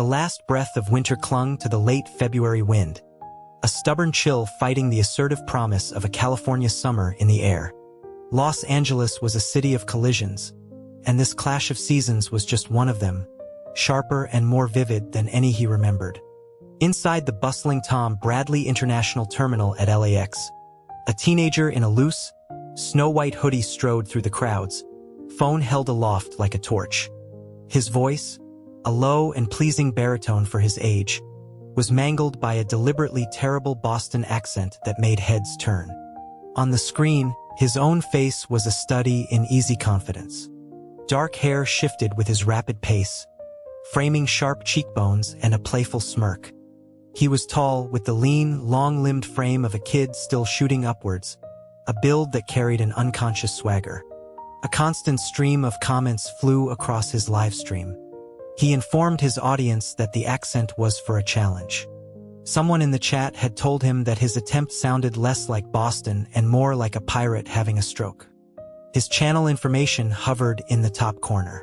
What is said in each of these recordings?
The last breath of winter clung to the late February wind, a stubborn chill fighting the assertive promise of a California summer in the air. Los Angeles was a city of collisions, and this clash of seasons was just one of them, sharper and more vivid than any he remembered. Inside the bustling Tom Bradley International Terminal at LAX, a teenager in a loose, snow-white hoodie strode through the crowds, phone held aloft like a torch. His voice, a low and pleasing baritone for his age, was mangled by a deliberately terrible Boston accent that made heads turn. On the screen, his own face was a study in easy confidence. Dark hair shifted with his rapid pace, framing sharp cheekbones and a playful smirk. He was tall, with the lean, long-limbed frame of a kid still shooting upwards, a build that carried an unconscious swagger. A constant stream of comments flew across his live stream. He informed his audience that the accent was for a challenge. Someone in the chat had told him that his attempt sounded less like Boston and more like a pirate having a stroke. His channel information hovered in the top corner.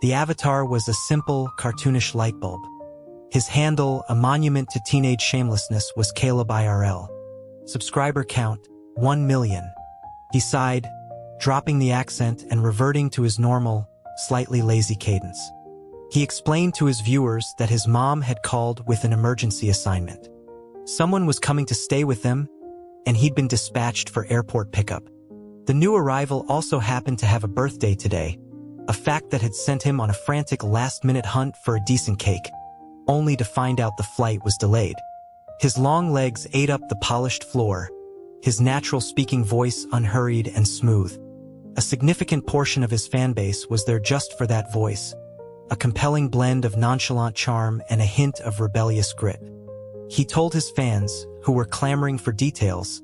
The avatar was a simple, cartoonish light bulb. His handle, a monument to teenage shamelessness, was Caleb IRL. Subscriber count, 1 million. He sighed, dropping the accent and reverting to his normal, slightly lazy cadence. He explained to his viewers that his mom had called with an emergency assignment. Someone was coming to stay with them, and he'd been dispatched for airport pickup. The new arrival also happened to have a birthday today, a fact that had sent him on a frantic last-minute hunt for a decent cake, only to find out the flight was delayed. His long legs ate up the polished floor, his natural speaking voice unhurried and smooth. A significant portion of his fanbase was there just for that voice, a compelling blend of nonchalant charm and a hint of rebellious grit. He told his fans, who were clamoring for details,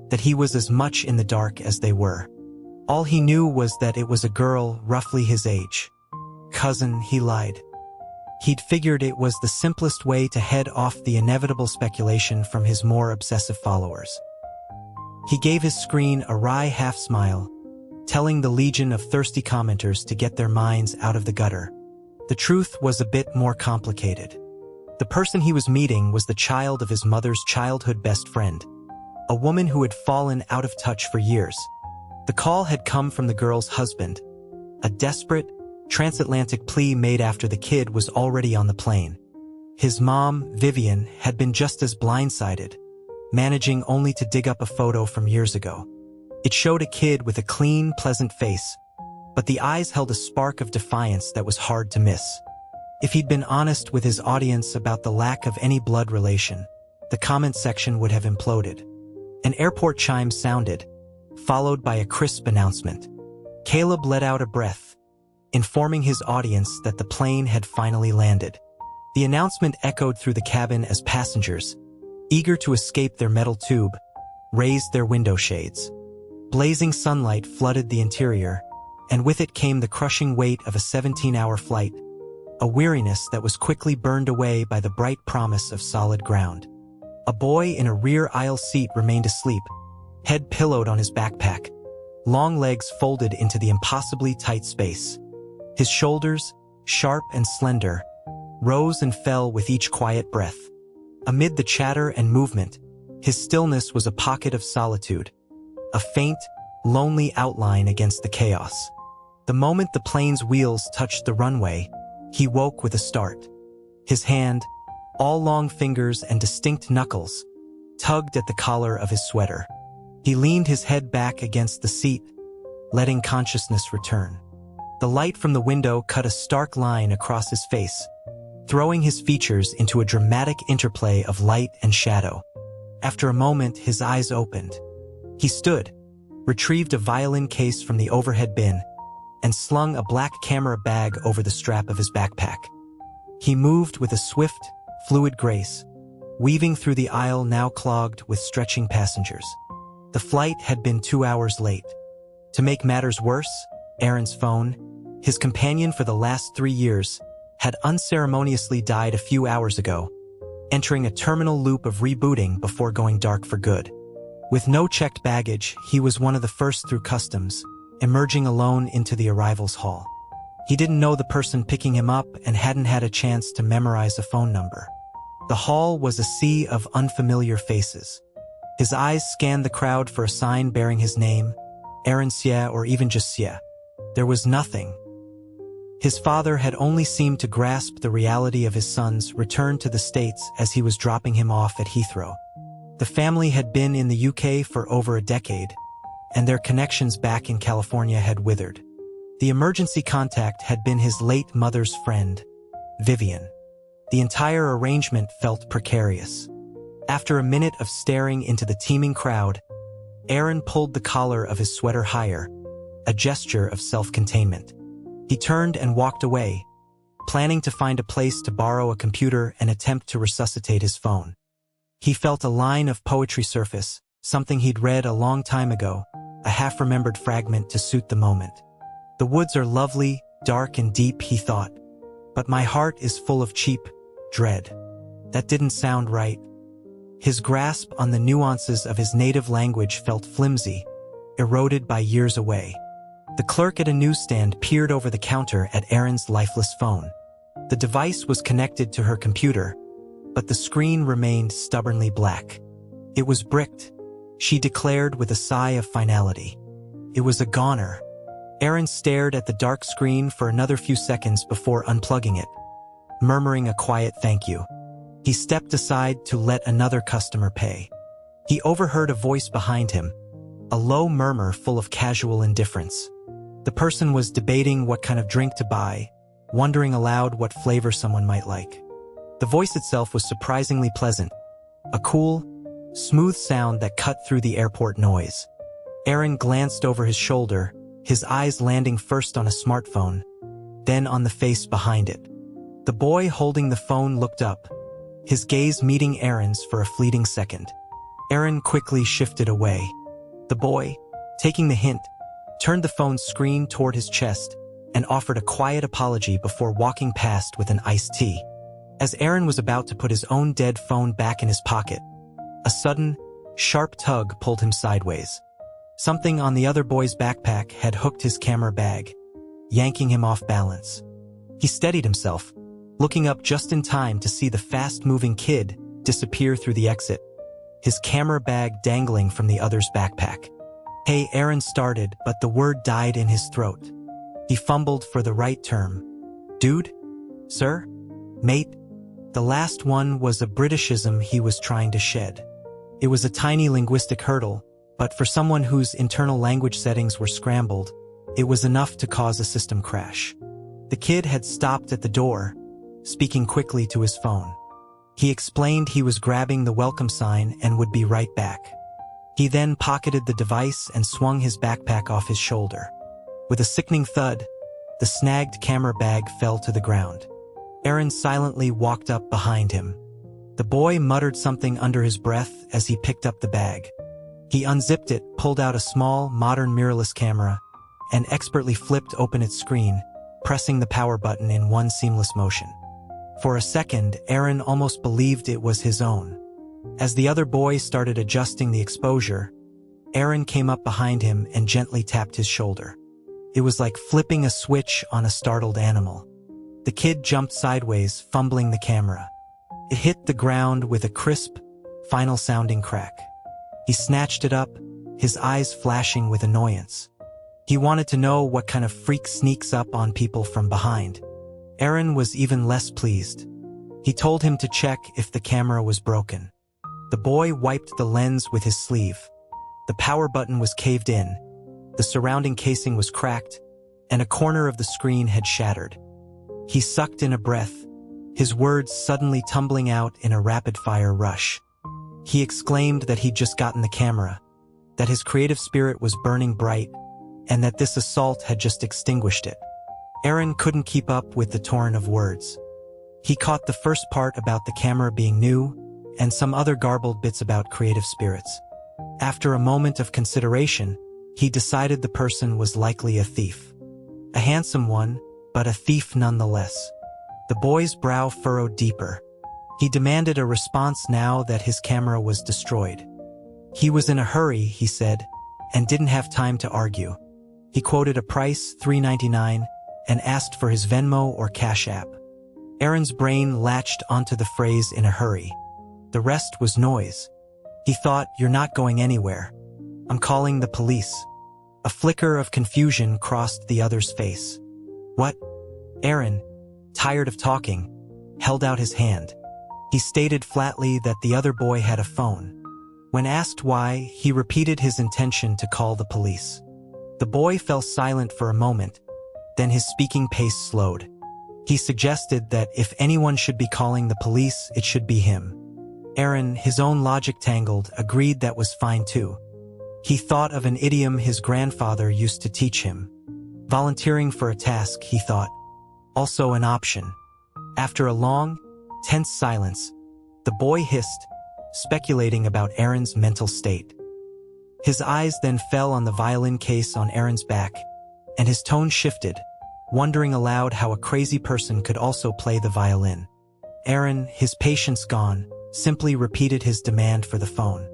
that he was as much in the dark as they were. All he knew was that it was a girl roughly his age. Cousin, he lied. He'd figured it was the simplest way to head off the inevitable speculation from his more obsessive followers. He gave his screen a wry half-smile, telling the legion of thirsty commenters to get their minds out of the gutter. The truth was a bit more complicated. The person he was meeting was the child of his mother's childhood best friend, a woman who had fallen out of touch for years. The call had come from the girl's husband, a desperate, transatlantic plea made after the kid was already on the plane. His mom, Vivian, had been just as blindsided, managing only to dig up a photo from years ago. It showed a kid with a clean, pleasant face, but the eyes held a spark of defiance that was hard to miss. If he'd been honest with his audience about the lack of any blood relation, the comment section would have imploded. An airport chime sounded, followed by a crisp announcement. Caleb let out a breath, informing his audience that the plane had finally landed. The announcement echoed through the cabin as passengers, eager to escape their metal tube, raised their window shades. Blazing sunlight flooded the interior, and with it came the crushing weight of a 17-hour flight, a weariness that was quickly burned away by the bright promise of solid ground. A boy in a rear aisle seat remained asleep, head pillowed on his backpack, long legs folded into the impossibly tight space. His shoulders, sharp and slender, rose and fell with each quiet breath. Amid the chatter and movement, his stillness was a pocket of solitude, a faint, lonely outline against the chaos. The moment the plane's wheels touched the runway, he woke with a start. His hand, all long fingers and distinct knuckles, tugged at the collar of his sweater. He leaned his head back against the seat, letting consciousness return. The light from the window cut a stark line across his face, throwing his features into a dramatic interplay of light and shadow. After a moment, his eyes opened. He stood, retrieved a violin case from the overhead bin, and slung a black camera bag over the strap of his backpack. He moved with a swift, fluid grace, weaving through the aisle now clogged with stretching passengers. The flight had been 2 hours late. To make matters worse, Aaron's phone, his companion for the last 3 years, had unceremoniously died a few hours ago, entering a terminal loop of rebooting before going dark for good. With no checked baggage, he was one of the first through customs, emerging alone into the arrivals hall. He didn't know the person picking him up and hadn't had a chance to memorize a phone number. The hall was a sea of unfamiliar faces. His eyes scanned the crowd for a sign bearing his name, Aaron Xie, or even just Xie. There was nothing. His father had only seemed to grasp the reality of his son's return to the States as he was dropping him off at Heathrow. The family had been in the UK for over a decade, and their connections back in California had withered. The emergency contact had been his late mother's friend, Vivian. The entire arrangement felt precarious. After a minute of staring into the teeming crowd, Aaron pulled the collar of his sweater higher, a gesture of self-containment. He turned and walked away, planning to find a place to borrow a computer and attempt to resuscitate his phone. He felt a line of poetry surface, something he'd read a long time ago, a half-remembered fragment to suit the moment. The woods are lovely, dark and deep, he thought, but my heart is full of cheap dread. That didn't sound right. His grasp on the nuances of his native language felt flimsy, eroded by years away. The clerk at a newsstand peered over the counter at Aaron's lifeless phone. The device was connected to her computer, but the screen remained stubbornly black. It was bricked, she declared with a sigh of finality. It was a goner. Aaron stared at the dark screen for another few seconds before unplugging it, murmuring a quiet thank you. He stepped aside to let another customer pay. He overheard a voice behind him, a low murmur full of casual indifference. The person was debating what kind of drink to buy, wondering aloud what flavor someone might like. The voice itself was surprisingly pleasant, a cool, smooth sound that cut through the airport noise. Aaron glanced over his shoulder, his eyes landing first on a smartphone, then on the face behind it. The boy holding the phone looked up, his gaze meeting Aaron's for a fleeting second. Aaron quickly shifted away. The boy, taking the hint, turned the phone's screen toward his chest and offered a quiet apology before walking past with an iced tea. As Aaron was about to put his own dead phone back in his pocket, a sudden, sharp tug pulled him sideways. Something on the other boy's backpack had hooked his camera bag, yanking him off balance. He steadied himself, looking up just in time to see the fast-moving kid disappear through the exit, his camera bag dangling from the other's backpack. Hey, Aaron started, but the word died in his throat. He fumbled for the right term. Dude? Sir? Mate? The last one was a Britishism he was trying to shed. It was a tiny linguistic hurdle, but for someone whose internal language settings were scrambled, it was enough to cause a system crash. The kid had stopped at the door, speaking quickly to his phone. He explained he was grabbing the welcome sign and would be right back. He then pocketed the device and swung his backpack off his shoulder. With a sickening thud, the snagged camera bag fell to the ground. Aaron silently walked up behind him. The boy muttered something under his breath as he picked up the bag. He unzipped it, pulled out a small, modern mirrorless camera, and expertly flipped open its screen, pressing the power button in one seamless motion. For a second, Aaron almost believed it was his own. As the other boy started adjusting the exposure, Aaron came up behind him and gently tapped his shoulder. It was like flipping a switch on a startled animal. The kid jumped sideways, fumbling the camera. It hit the ground with a crisp, final-sounding crack. He snatched it up, his eyes flashing with annoyance. He wanted to know what kind of freak sneaks up on people from behind. Aaron was even less pleased. He told him to check if the camera was broken. The boy wiped the lens with his sleeve. The power button was caved in, the surrounding casing was cracked, and a corner of the screen had shattered. He sucked in a breath, his words suddenly tumbling out in a rapid-fire rush. He exclaimed that he'd just gotten the camera, that his creative spirit was burning bright, and that this assault had just extinguished it. Aaron couldn't keep up with the torrent of words. He caught the first part about the camera being new, and some other garbled bits about creative spirits. After a moment of consideration, he decided the person was likely a thief. A handsome one, but a thief nonetheless. The boy's brow furrowed deeper. He demanded a response now that his camera was destroyed. He was in a hurry, he said, and didn't have time to argue. He quoted a price, $3.99, and asked for his Venmo or Cash App. Aaron's brain latched onto the phrase in a hurry. The rest was noise. He thought, "You're not going anywhere. I'm calling the police." A flicker of confusion crossed the other's face. "What?" Aaron, tired of talking, held out his hand. He stated flatly that the other boy had a phone. When asked why, he repeated his intention to call the police. The boy fell silent for a moment, then his speaking pace slowed. He suggested that if anyone should be calling the police, it should be him. Aaron, his own logic tangled, agreed that was fine too. He thought of an idiom his grandfather used to teach him. Volunteering for a task, he thought. Also an option. After a long, tense silence, the boy hissed, speculating about Aaron's mental state. His eyes then fell on the violin case on Aaron's back, and his tone shifted, wondering aloud how a crazy person could also play the violin. Aaron, his patience gone, simply repeated his demand for the phone.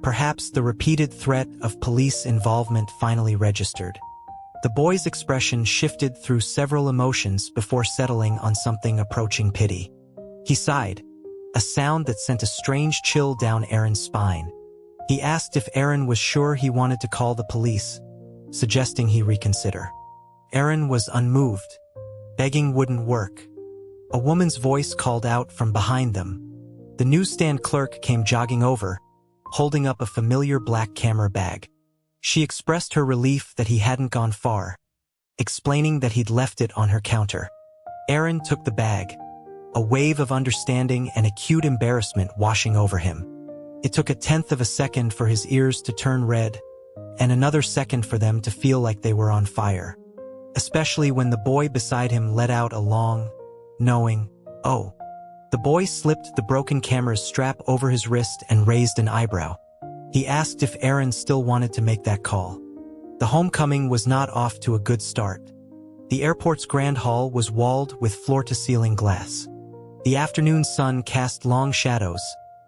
Perhaps the repeated threat of police involvement finally registered. The boy's expression shifted through several emotions before settling on something approaching pity. He sighed, a sound that sent a strange chill down Aaron's spine. He asked if Aaron was sure he wanted to call the police, suggesting he reconsider. Aaron was unmoved. Begging wouldn't work. A woman's voice called out from behind them. The newsstand clerk came jogging over, holding up a familiar black camera bag. She expressed her relief that he hadn't gone far, explaining that he'd left it on her counter. Aaron took the bag, a wave of understanding and acute embarrassment washing over him. It took a tenth of a second for his ears to turn red, and another second for them to feel like they were on fire. Especially when the boy beside him let out a long, knowing, "Oh." The boy slipped the broken camera's strap over his wrist and raised an eyebrow. He asked if Aaron still wanted to make that call. The homecoming was not off to a good start. The airport's grand hall was walled with floor-to-ceiling glass. The afternoon sun cast long shadows,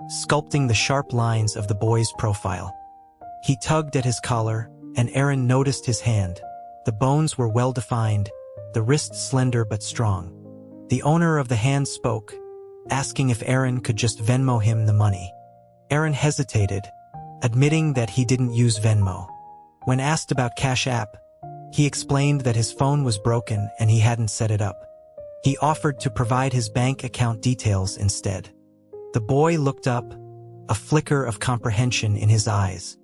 sculpting the sharp lines of the boy's profile. He tugged at his collar, and Aaron noticed his hand. The bones were well-defined, the wrist slender but strong. The owner of the hand spoke, asking if Aaron could just Venmo him the money. Aaron hesitated, admitting that he didn't use Venmo. When asked about Cash App, he explained that his phone was broken and he hadn't set it up. He offered to provide his bank account details instead. The boy looked up, a flicker of comprehension in his eyes.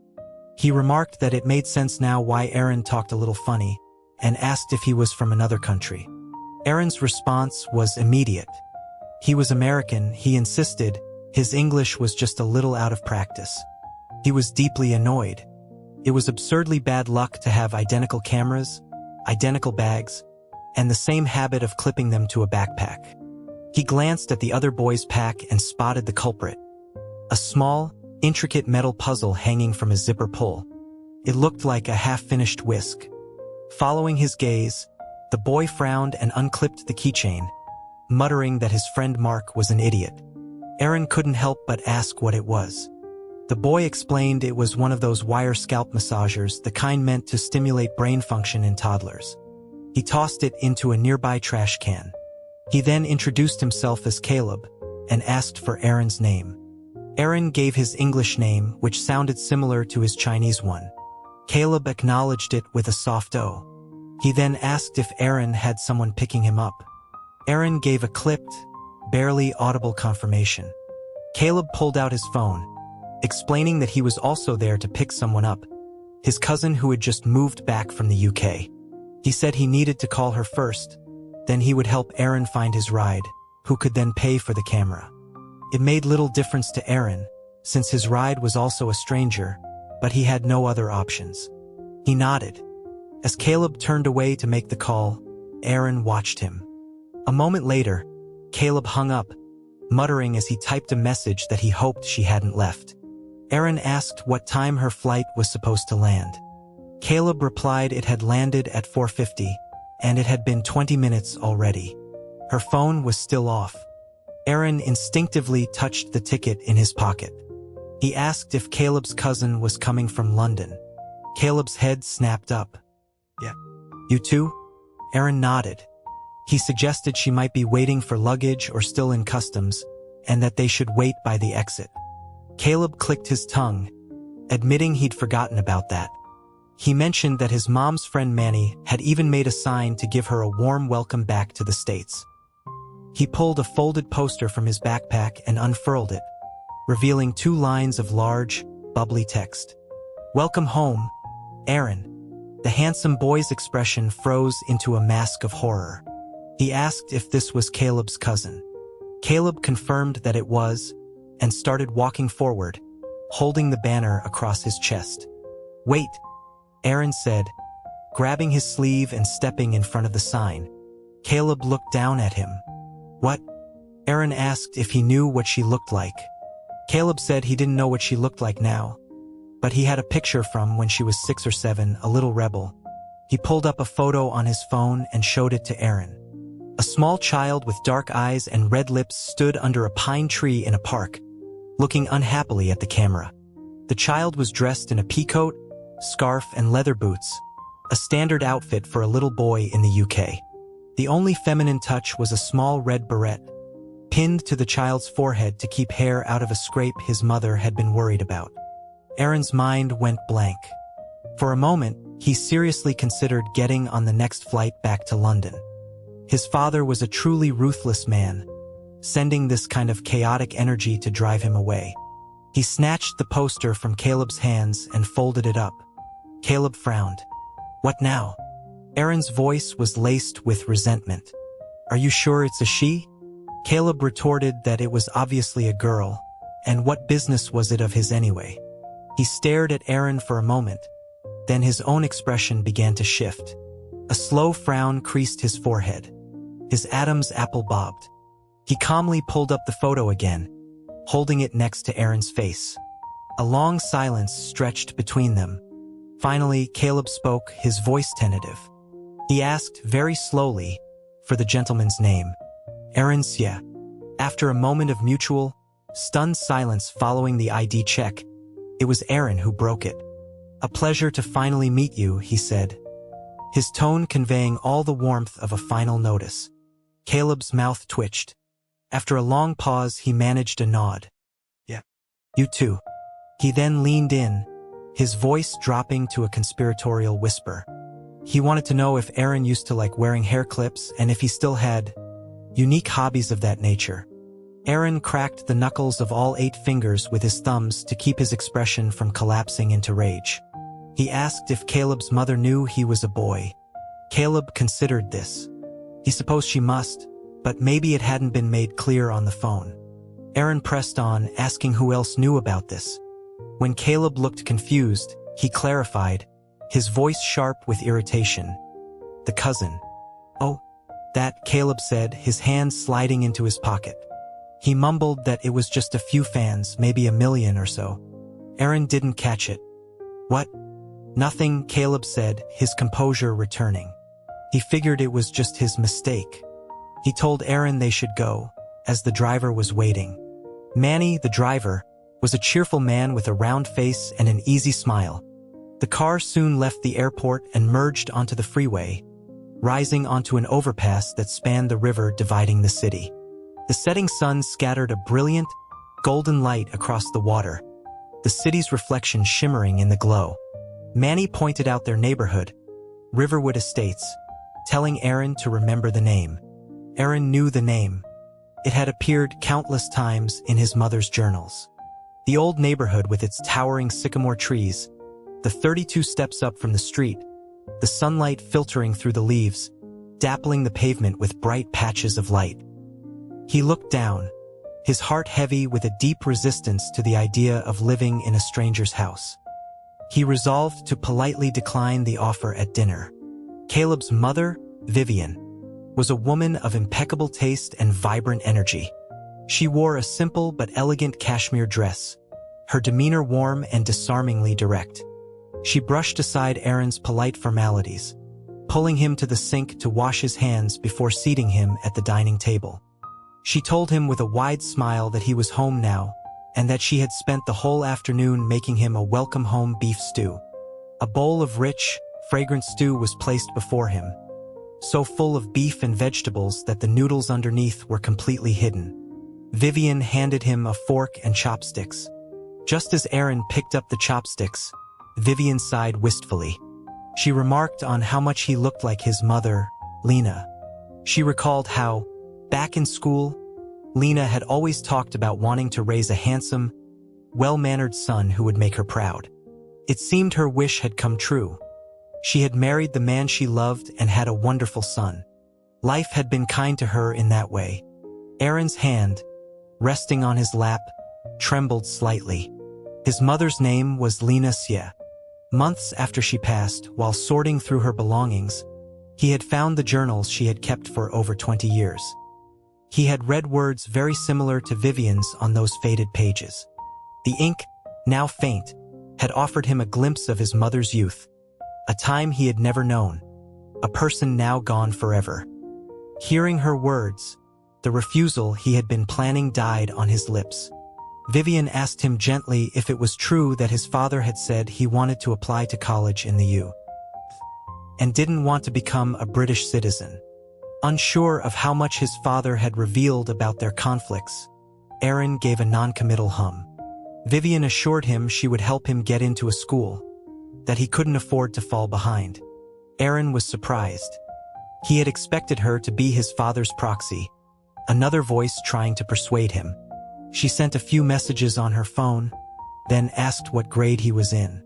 He remarked that it made sense now why Aaron talked a little funny, and asked if he was from another country. Aaron's response was immediate. He was American, he insisted. His English was just a little out of practice. He was deeply annoyed. It was absurdly bad luck to have identical cameras, identical bags, and the same habit of clipping them to a backpack. He glanced at the other boy's pack and spotted the culprit. A small, intricate metal puzzle hanging from his zipper pull. It looked like a half-finished whisk. Following his gaze, the boy frowned and unclipped the keychain, muttering that his friend Mark was an idiot. Aaron couldn't help but ask what it was. The boy explained it was one of those wire scalp massagers, the kind meant to stimulate brain function in toddlers. He tossed it into a nearby trash can. He then introduced himself as Caleb and asked for Aaron's name. Aaron gave his English name, which sounded similar to his Chinese one. Caleb acknowledged it with a soft O. He then asked if Aaron had someone picking him up. Aaron gave a clipped, barely audible confirmation. Caleb pulled out his phone, explaining that he was also there to pick someone up, his cousin who had just moved back from the UK. He said he needed to call her first, then he would help Aaron find his ride, who could then pay for the camera. It made little difference to Aaron, since his ride was also a stranger, but he had no other options. He nodded. As Caleb turned away to make the call, Aaron watched him. A moment later, Caleb hung up, muttering as he typed a message that he hoped she hadn't left. Aaron asked what time her flight was supposed to land. Caleb replied it had landed at 4:50, and it had been 20 minutes already. Her phone was still off. Aaron instinctively touched the ticket in his pocket. He asked if Caleb's cousin was coming from London. Caleb's head snapped up. "Yeah. You too?" Aaron nodded. He suggested she might be waiting for luggage or still in customs, and that they should wait by the exit. Caleb clicked his tongue, admitting he'd forgotten about that. He mentioned that his mom's friend Manny had even made a sign to give her a warm welcome back to the States. He pulled a folded poster from his backpack and unfurled it, revealing 2 lines of large, bubbly text. "Welcome home, Aaron." The handsome boy's expression froze into a mask of horror. He asked if this was Caleb's cousin. Caleb confirmed that it was, and started walking forward, holding the banner across his chest. "Wait," Aaron said, grabbing his sleeve and stepping in front of the sign. Caleb looked down at him. "What?" Aaron asked if he knew what she looked like. Caleb said he didn't know what she looked like now, but he had a picture from when she was 6 or 7, a little rebel. He pulled up a photo on his phone and showed it to Aaron. A small child with dark eyes and red lips stood under a pine tree in a park, looking unhappily at the camera. The child was dressed in a peacoat, scarf, and leather boots, a standard outfit for a little boy in the UK. The only feminine touch was a small red beret, pinned to the child's forehead to keep hair out of a scrape his mother had been worried about. Aaron's mind went blank. For a moment, he seriously considered getting on the next flight back to London. His father was a truly ruthless man, sending this kind of chaotic energy to drive him away. He snatched the poster from Caleb's hands and folded it up. Caleb frowned. "What now?" Aaron's voice was laced with resentment. "Are you sure it's a she?" Caleb retorted that it was obviously a girl, and what business was it of his anyway? He stared at Aaron for a moment, then his own expression began to shift. A slow frown creased his forehead. His Adam's apple bobbed. He calmly pulled up the photo again, holding it next to Aaron's face. A long silence stretched between them. Finally, Caleb spoke, his voice tentative. He asked, very slowly, for the gentleman's name. "Aaron's, yeah." After a moment of mutual, stunned silence following the ID check, it was Aaron who broke it. "A pleasure to finally meet you," he said, his tone conveying all the warmth of a final notice. Caleb's mouth twitched. After a long pause, he managed a nod. "Yeah. You too." He then leaned in, his voice dropping to a conspiratorial whisper. He wanted to know if Aaron used to like wearing hair clips and if he still had unique hobbies of that nature. Aaron cracked the knuckles of all 8 fingers with his thumbs to keep his expression from collapsing into rage. He asked if Caleb's mother knew he was a boy. Caleb considered this. He supposed she must, but maybe it hadn't been made clear on the phone. Aaron pressed on, asking who else knew about this. When Caleb looked confused, he clarified, his voice sharp with irritation. "The cousin." "Oh, that," Caleb said, his hand sliding into his pocket. He mumbled that it was just a few fans, maybe 1 million or so. Aaron didn't catch it. "What?" "Nothing," Caleb said, his composure returning. He figured it was just his mistake. He told Aaron they should go, as the driver was waiting. Manny, the driver, was a cheerful man with a round face and an easy smile. The car soon left the airport and merged onto the freeway, rising onto an overpass that spanned the river dividing the city. The setting sun scattered a brilliant, golden light across the water, the city's reflection shimmering in the glow. Manny pointed out their neighborhood, Riverwood Estates, telling Aaron to remember the name. Aaron knew the name. It had appeared countless times in his mother's journals. The old neighborhood with its towering sycamore trees, the 32 steps up from the street, the sunlight filtering through the leaves, dappling the pavement with bright patches of light. He looked down, his heart heavy with a deep resistance to the idea of living in a stranger's house. He resolved to politely decline the offer at dinner. Caleb's mother, Vivian, was a woman of impeccable taste and vibrant energy. She wore a simple but elegant cashmere dress, her demeanor warm and disarmingly direct. She brushed aside Aaron's polite formalities, pulling him to the sink to wash his hands before seating him at the dining table. She told him with a wide smile that he was home now, and that she had spent the whole afternoon making him a welcome home beef stew. A bowl of rich, fragrant stew was placed before him. so full of beef and vegetables that the noodles underneath were completely hidden. Vivian handed him a fork and chopsticks. Just as Aaron picked up the chopsticks, Vivian sighed wistfully. She remarked on how much he looked like his mother, Lena. She recalled how, back in school, Lena had always talked about wanting to raise a handsome, well-mannered son who would make her proud. It seemed her wish had come true. She had married the man she loved and had a wonderful son. Life had been kind to her in that way. Aaron's hand, resting on his lap, trembled slightly. His mother's name was Lena Xie. Months after she passed, while sorting through her belongings, he had found the journals she had kept for over 20 years. He had read words very similar to Vivian's on those faded pages. The ink, now faint, had offered him a glimpse of his mother's youth, a time he had never known, a person now gone forever. Hearing her words, the refusal he had been planning died on his lips. Vivian asked him gently if it was true that his father had said he wanted to apply to college in the U.S. and didn't want to become a British citizen. Unsure of how much his father had revealed about their conflicts, Aaron gave a non-committal hum. Vivian assured him she would help him get into a school, that he couldn't afford to fall behind. Aaron was surprised. He had expected her to be his father's proxy, another voice trying to persuade him. She sent a few messages on her phone, then asked what grade he was in.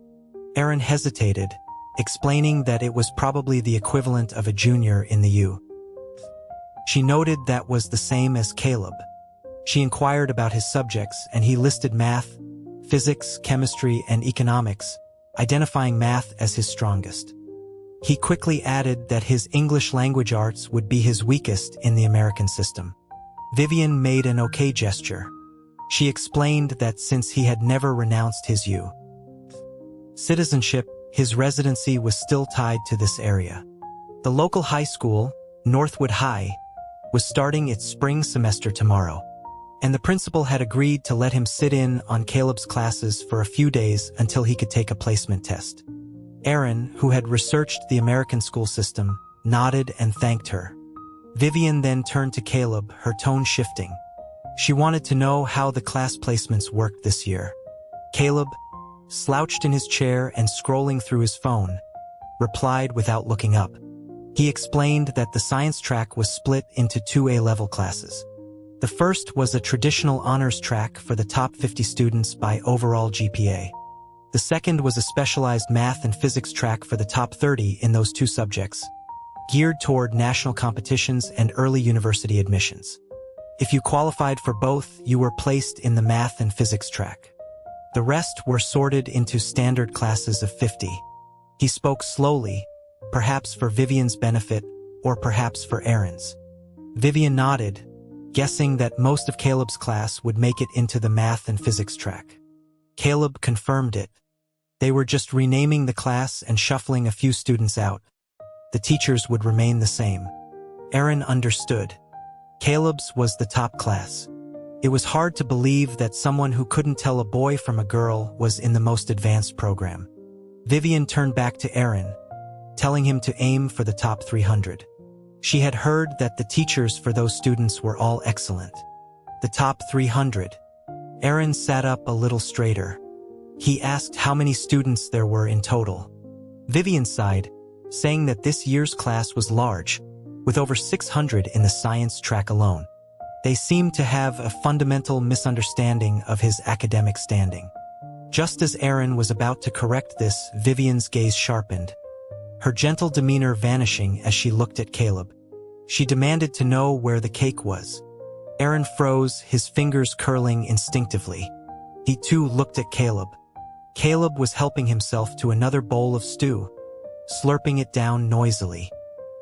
Aaron hesitated, explaining that it was probably the equivalent of a junior in the U. She noted that was the same as Caleb. She inquired about his subjects, and he listed math, physics, chemistry, and economics, identifying math as his strongest. He quickly added that his English language arts would be his weakest in the American system. Vivian made an okay gesture. She explained that since he had never renounced his U.S. citizenship, his residency was still tied to this area. The local high school, Northwood High, was starting its spring semester tomorrow, and the principal had agreed to let him sit in on Caleb's classes for a few days until he could take a placement test. Aaron, who had researched the American school system, nodded and thanked her. Vivian then turned to Caleb, her tone shifting. She wanted to know how the class placements worked this year. Caleb, slouched in his chair and scrolling through his phone, replied without looking up. He explained that the science track was split into two A-level classes. The first was a traditional honors track for the top 50 students by overall GPA. The second was a specialized math and physics track for the top 30 in those two subjects, geared toward national competitions and early university admissions. If you qualified for both, you were placed in the math and physics track. The rest were sorted into standard classes of 50. He spoke slowly, perhaps for Vivian's benefit, or perhaps for Aaron's. Vivian nodded, guessing that most of Caleb's class would make it into the math and physics track. Caleb confirmed it. They were just renaming the class and shuffling a few students out. The teachers would remain the same. Aaron understood. Caleb's was the top class. It was hard to believe that someone who couldn't tell a boy from a girl was in the most advanced program. Vivian turned back to Aaron, telling him to aim for the top 300. She had heard that the teachers for those students were all excellent. The top 300. Aaron sat up a little straighter. He asked how many students there were in total. Vivian sighed, saying that this year's class was large, with over 600 in the science track alone. They seemed to have a fundamental misunderstanding of his academic standing. Just as Aaron was about to correct this, Vivian's gaze sharpened, her gentle demeanor vanishing as she looked at Caleb. She demanded to know where the cake was. Aaron froze, his fingers curling instinctively. He too looked at Caleb. Caleb was helping himself to another bowl of stew, slurping it down noisily.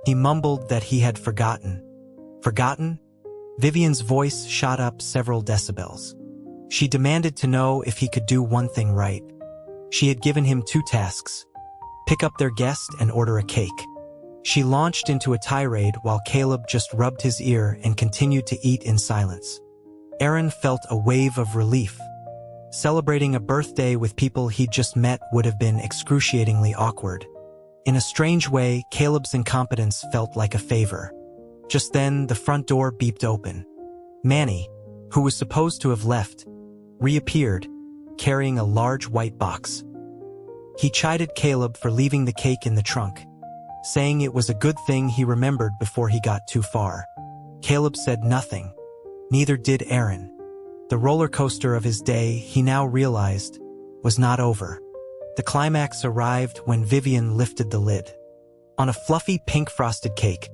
He mumbled that he had forgotten. Forgotten? Vivian's voice shot up several decibels. She demanded to know if he could do one thing right. She had given him two tasks: pick up their guest and order a cake. She launched into a tirade while Caleb just rubbed his ear and continued to eat in silence. Aaron felt a wave of relief. Celebrating a birthday with people he'd just met would have been excruciatingly awkward. In a strange way, Caleb's incompetence felt like a favor. Just then, the front door beeped open. Manny, who was supposed to have left, reappeared, carrying a large white box. He chided Caleb for leaving the cake in the trunk, saying it was a good thing he remembered before he got too far. Caleb said nothing. Neither did Aaron. The roller coaster of his day, he now realized, was not over. The climax arrived when Vivian lifted the lid. On a fluffy pink frosted cake,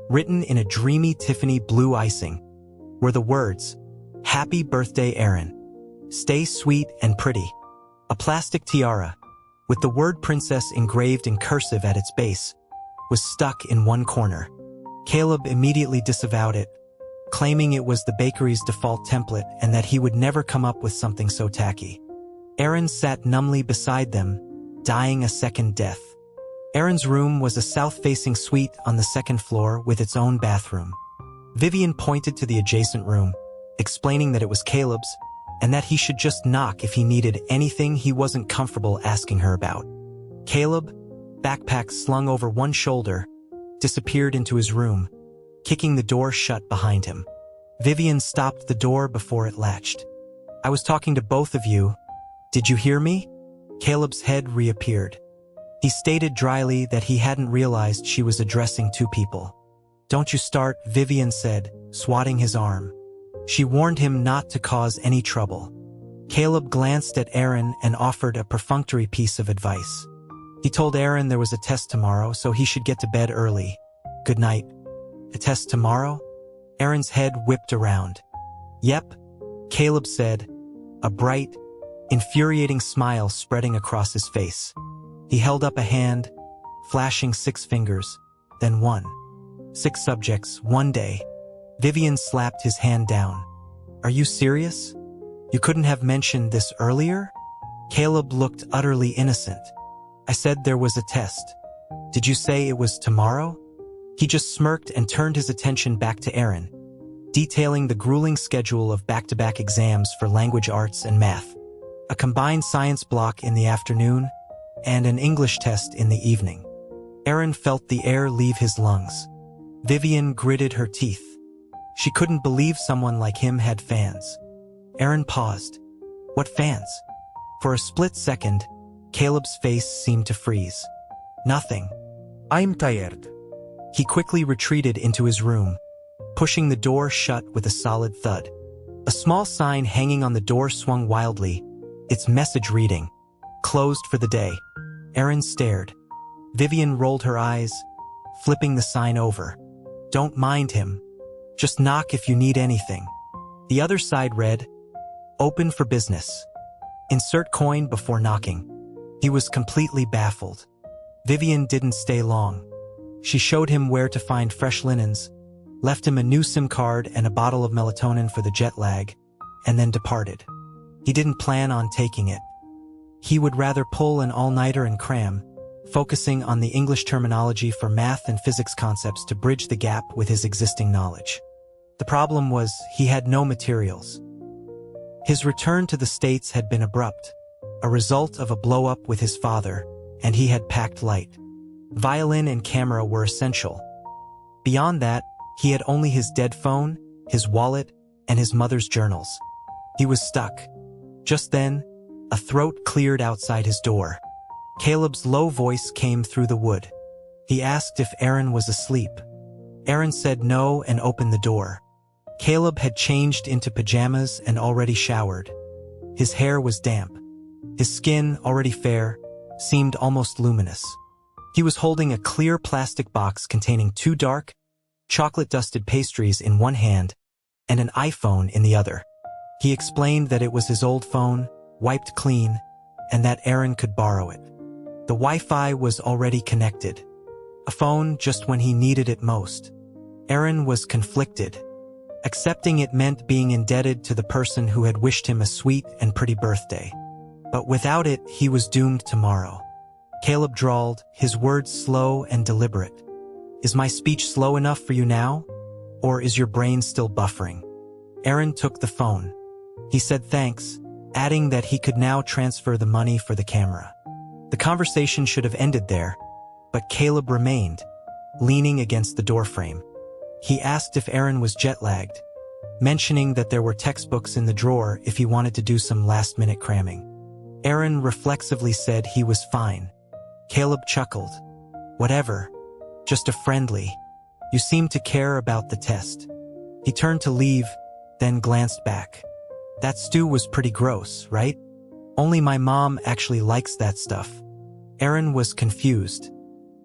written in a dreamy Tiffany blue icing, were the words, "Happy birthday, Aaron. Stay sweet and pretty." A plastic tiara, with the word princess engraved in cursive at its base, was stuck in one corner. Caleb immediately disavowed it, claiming it was the bakery's default template and that he would never come up with something so tacky. Aaron sat numbly beside them, dying a second death. Aaron's room was a south-facing suite on the second floor with its own bathroom. Vivian pointed to the adjacent room, explaining that it was Caleb's, and that he should just knock if he needed anything he wasn't comfortable asking her about. Caleb, backpack slung over one shoulder, disappeared into his room, kicking the door shut behind him. Vivian stopped the door before it latched. "I was talking to both of you. Did you hear me?" Caleb's head reappeared. He stated dryly that he hadn't realized she was addressing two people. "Don't you start," Vivian said, swatting his arm. She warned him not to cause any trouble. Caleb glanced at Aaron and offered a perfunctory piece of advice. He told Aaron there was a test tomorrow, so he should get to bed early. "Good night." "A test tomorrow?" Aaron's head whipped around. "Yep," Caleb said, a bright, infuriating smile spreading across his face. He held up a hand, flashing 6 fingers, then 1. 6 subjects, 1 day. Vivian slapped his hand down. "Are you serious? You couldn't have mentioned this earlier?" Caleb looked utterly innocent. "I said there was a test. Did you say it was tomorrow?" He just smirked and turned his attention back to Aaron, detailing the grueling schedule of back-to-back exams for language arts and math, a combined science block in the afternoon, and an English test in the evening. Aaron felt the air leave his lungs. Vivian gritted her teeth. She couldn't believe someone like him had fans. Aaron paused. "What fans?" For a split second, Caleb's face seemed to freeze. "Nothing. I'm tired." He quickly retreated into his room, pushing the door shut with a solid thud. A small sign hanging on the door swung wildly, its message reading, "Closed for the day." Aaron stared. Vivian rolled her eyes, flipping the sign over. "Don't mind him. Just knock if you need anything." The other side read, "Open for business. Insert coin before knocking." He was completely baffled. Vivian didn't stay long. She showed him where to find fresh linens, left him a new SIM card and a bottle of melatonin for the jet lag, and then departed. He didn't plan on taking it. He would rather pull an all-nighter and cram, focusing on the English terminology for math and physics concepts to bridge the gap with his existing knowledge. The problem was he had no materials. His return to the States had been abrupt, a result of a blow-up with his father, and he had packed light. Violin and camera were essential. Beyond that, he had only his dead phone, his wallet, and his mother's journals. He was stuck. Just then, a throat cleared outside his door. Caleb's low voice came through the wood. He asked if Aaron was asleep. Aaron said no and opened the door. Caleb had changed into pajamas and already showered. His hair was damp. His skin, already fair, seemed almost luminous. He was holding a clear plastic box containing 2 dark, chocolate-dusted pastries in one hand and an iPhone in the other. He explained that it was his old phone, wiped clean, and that Aaron could borrow it. The Wi-Fi was already connected. A phone just when he needed it most. Aaron was conflicted. Accepting it meant being indebted to the person who had wished him a sweet and pretty birthday. But without it, he was doomed tomorrow. Caleb drawled, his words slow and deliberate. "Is my speech slow enough for you now? Or is your brain still buffering?" Aaron took the phone. He said thanks, adding that he could now transfer the money for the camera. The conversation should have ended there, but Caleb remained, leaning against the doorframe. He asked if Aaron was jet-lagged, mentioning that there were textbooks in the drawer if he wanted to do some last-minute cramming. Aaron reflexively said he was fine. Caleb chuckled. "Whatever. Just a friendly. You seem to care about the test." He turned to leave, then glanced back. "That stew was pretty gross, right? Only my mom actually likes that stuff." Aaron was confused.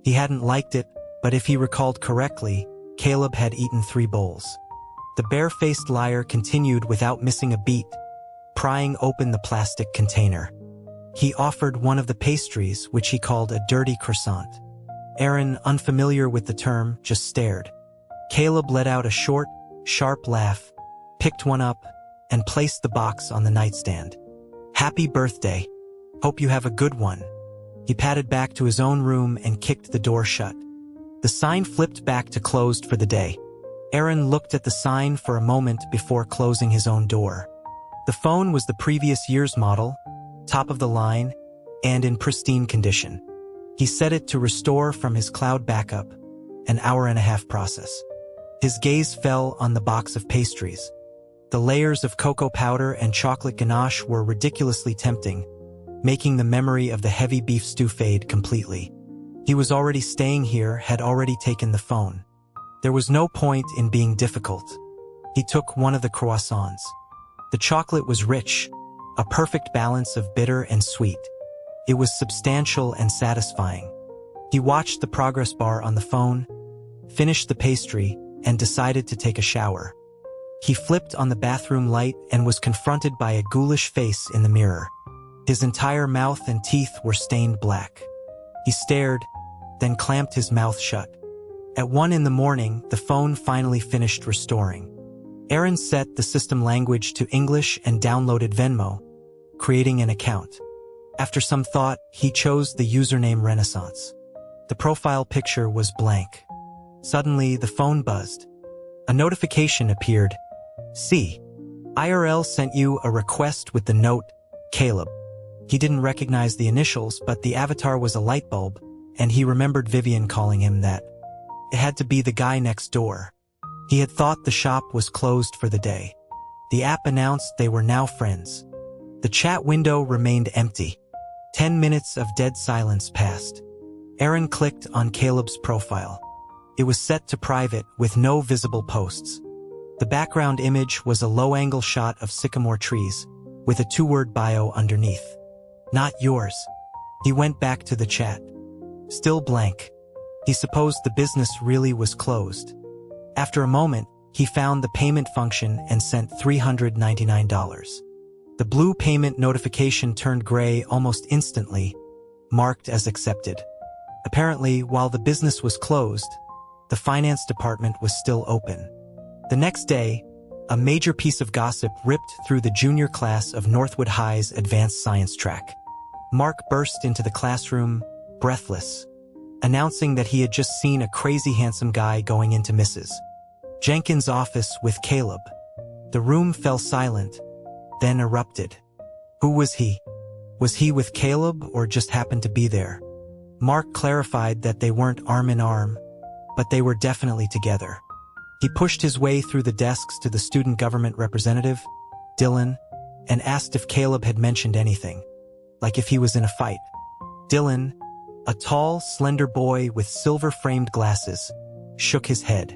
He hadn't liked it, but if he recalled correctly, Caleb had eaten 3 bowls. The bare-faced liar continued without missing a beat, prying open the plastic container. He offered one of the pastries, which he called a dirty croissant. Aaron, unfamiliar with the term, just stared. Caleb let out a short, sharp laugh, picked one up, and placed the box on the nightstand. "Happy birthday. Hope you have a good one." He padded back to his own room and kicked the door shut. The sign flipped back to closed for the day. Aaron looked at the sign for a moment before closing his own door. The phone was the previous year's model, top of the line, and in pristine condition. He set it to restore from his cloud backup, an hour-and-a-half process. His gaze fell on the box of pastries. The layers of cocoa powder and chocolate ganache were ridiculously tempting, making the memory of the heavy beef stew fade completely. He was already staying here, had already taken the phone. There was no point in being difficult. He took one of the croissants. The chocolate was rich, a perfect balance of bitter and sweet. It was substantial and satisfying. He watched the progress bar on the phone, finished the pastry, and decided to take a shower. He flipped on the bathroom light and was confronted by a ghoulish face in the mirror. His entire mouth and teeth were stained black. He stared, then clamped his mouth shut. At 1 a.m, the phone finally finished restoring. Aaron set the system language to English and downloaded Venmo, creating an account. After some thought, he chose the username Renaissance. The profile picture was blank. Suddenly, the phone buzzed. A notification appeared. "See, IRL sent you a request with the note, Caleb." He didn't recognize the initials, but the avatar was a light bulb, and he remembered Vivian calling him that. It had to be the guy next door. He had thought the shop was closed for the day. The app announced they were now friends. The chat window remained empty. 10 minutes of dead silence passed. Aaron clicked on Caleb's profile. It was set to private with no visible posts. The background image was a low-angle shot of sycamore trees, with a 2-word bio underneath. "Not yours." He went back to the chat. Still blank. He supposed the business really was closed. After a moment, he found the payment function and sent $399. The blue payment notification turned gray almost instantly, marked as accepted. Apparently, while the business was closed, the finance department was still open. The next day, a major piece of gossip ripped through the junior class of Northwood High's advanced science track. Mark burst into the classroom, breathless, announcing that he had just seen a crazy handsome guy going into Mrs. Jenkins' office with Caleb. The room fell silent, then erupted. Who was he? Was he with Caleb or just happened to be there? Mark clarified that they weren't arm in arm, but they were definitely together. He pushed his way through the desks to the student government representative, Dylan, and asked if Caleb had mentioned anything, like if he was in a fight. Dylan, a tall, slender boy with silver-framed glasses, shook his head.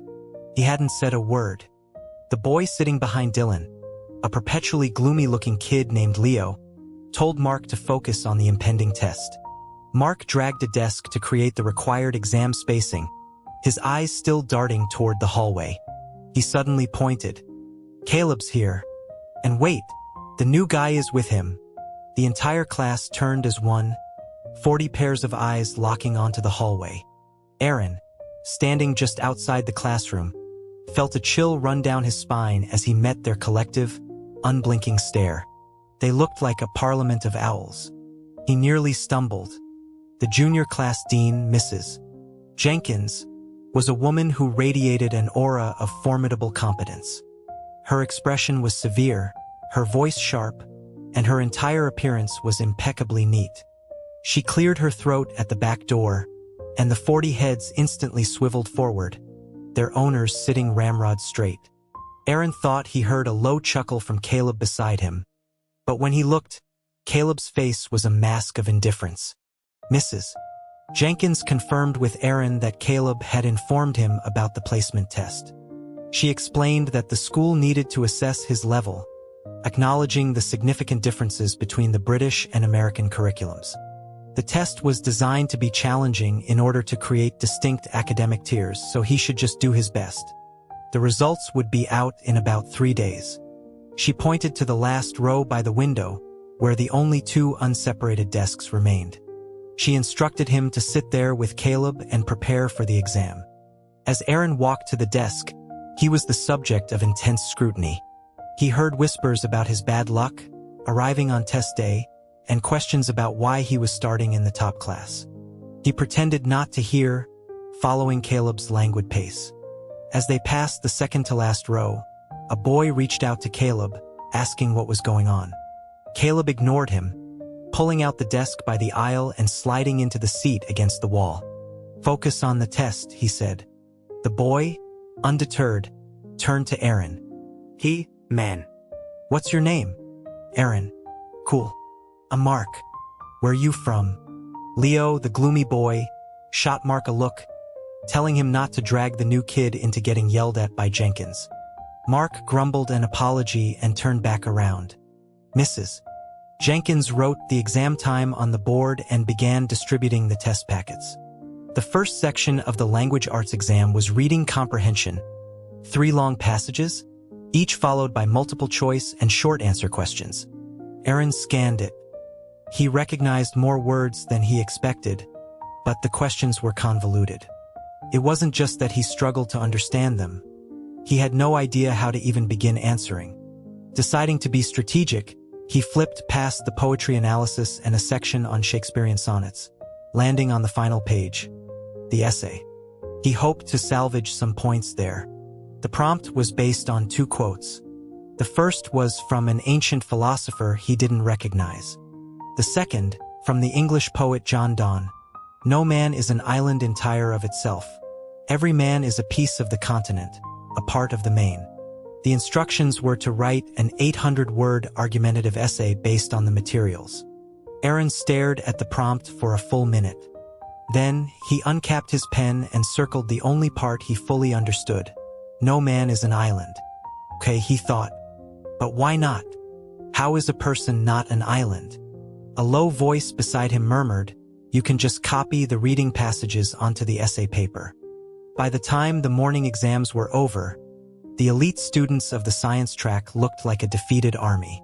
He hadn't said a word. The boy sitting behind Dylan, a perpetually gloomy-looking kid named Leo, told Mark to focus on the impending test. Mark dragged a desk to create the required exam spacing, his eyes still darting toward the hallway. He suddenly pointed. "Caleb's here. And wait, the new guy is with him." The entire class turned as one, 40 pairs of eyes locking onto the hallway. Aaron, standing just outside the classroom, felt a chill run down his spine as he met their collective, unblinking stare. They looked like a parliament of owls. He nearly stumbled. The junior class dean, Mrs. Jenkins, was a woman who radiated an aura of formidable competence. Her expression was severe, her voice sharp, and her entire appearance was impeccably neat. She cleared her throat at the back door, and the 40 heads instantly swiveled forward, their owners sitting ramrod straight. Aaron thought he heard a low chuckle from Caleb beside him, but when he looked, Caleb's face was a mask of indifference. Mrs. Jenkins confirmed with Aaron that Caleb had informed him about the placement test. She explained that the school needed to assess his level, acknowledging the significant differences between the British and American curriculums. The test was designed to be challenging in order to create distinct academic tiers, so he should just do his best. The results would be out in about 3 days. She pointed to the last row by the window, where the only 2 unseparated desks remained. She instructed him to sit there with Caleb and prepare for the exam. As Aaron walked to the desk, he was the subject of intense scrutiny. He heard whispers about his bad luck, arriving on test day, and questions about why he was starting in the top class. He pretended not to hear, following Caleb's languid pace. As they passed the second-to-last row, a boy reached out to Caleb, asking what was going on. Caleb ignored him, pulling out the desk by the aisle and sliding into the seat against the wall. "Focus on the test," he said. The boy, undeterred, turned to Aaron. "Man. What's your name?" "Aaron." "Cool. I'm Mark. Where you from?" Leo, the gloomy boy, shot Mark a look, telling him not to drag the new kid into getting yelled at by Jenkins. Mark grumbled an apology and turned back around. "Mrs. Jenkins wrote the exam time on the board and began distributing the test packets. The first section of the language arts exam was reading comprehension, 3 long passages, each followed by multiple choice and short answer questions. Aaron scanned it. He recognized more words than he expected, but the questions were convoluted. It wasn't just that he struggled to understand them. He had no idea how to even begin answering. Deciding to be strategic, he flipped past the poetry analysis and a section on Shakespearean sonnets, landing on the final page, the essay. He hoped to salvage some points there. The prompt was based on 2 quotes. The first was from an ancient philosopher he didn't recognize. The second, from the English poet John Donne. "No man is an island entire of itself. Every man is a piece of the continent, a part of the main." The instructions were to write an 800-word argumentative essay based on the materials. Aaron stared at the prompt for a full minute. Then, he uncapped his pen and circled the only part he fully understood. No man is an island. Okay, he thought. But why not? How is a person not an island? A low voice beside him murmured, "You can just copy the reading passages onto the essay paper." By the time the morning exams were over, the elite students of the science track looked like a defeated army.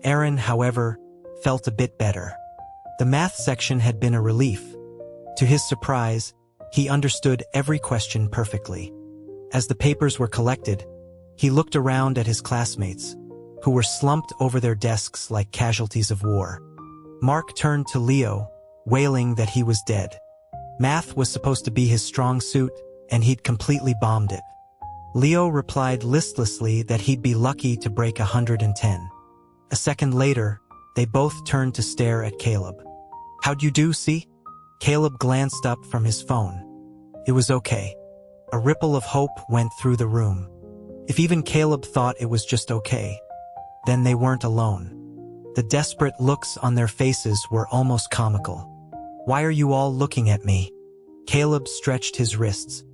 Aaron, however, felt a bit better. The math section had been a relief. To his surprise, he understood every question perfectly. As the papers were collected, he looked around at his classmates, who were slumped over their desks like casualties of war. Mark turned to Leo, wailing that he was dead. Math was supposed to be his strong suit, and he'd completely bombed it. Leo replied listlessly that he'd be lucky to break 110. A second later, they both turned to stare at Caleb. "How'd you do, see?" Caleb glanced up from his phone. It was okay. A ripple of hope went through the room. If even Caleb thought it was just okay, then they weren't alone. The desperate looks on their faces were almost comical. "Why are you all looking at me?" Caleb stretched his wrists.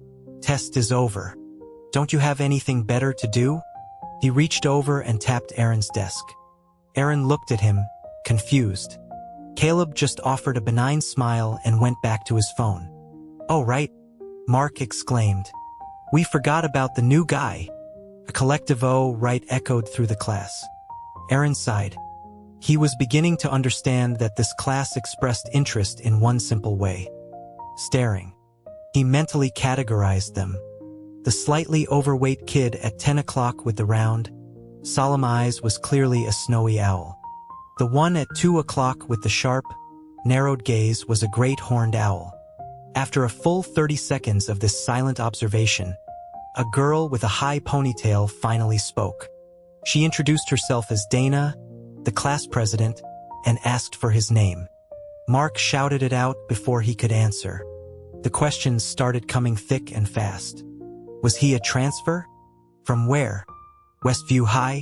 "Test is over. Don't you have anything better to do?" He reached over and tapped Aaron's desk. Aaron looked at him, confused. Caleb just offered a benign smile and went back to his phone. "Oh, right," Mark exclaimed. "We forgot about the new guy." A collective "oh, right" echoed through the class. Aaron sighed. He was beginning to understand that this class expressed interest in one simple way: staring. He mentally categorized them. The slightly overweight kid at 10 o'clock with the round, solemn eyes was clearly a snowy owl. The one at 2 o'clock with the sharp, narrowed gaze was a great horned owl. After a full 30 seconds of this silent observation, a girl with a high ponytail finally spoke. She introduced herself as Dana, the class president, and asked for his name. Mark shouted it out before he could answer. The questions started coming thick and fast. Was he a transfer? From where? Westview High?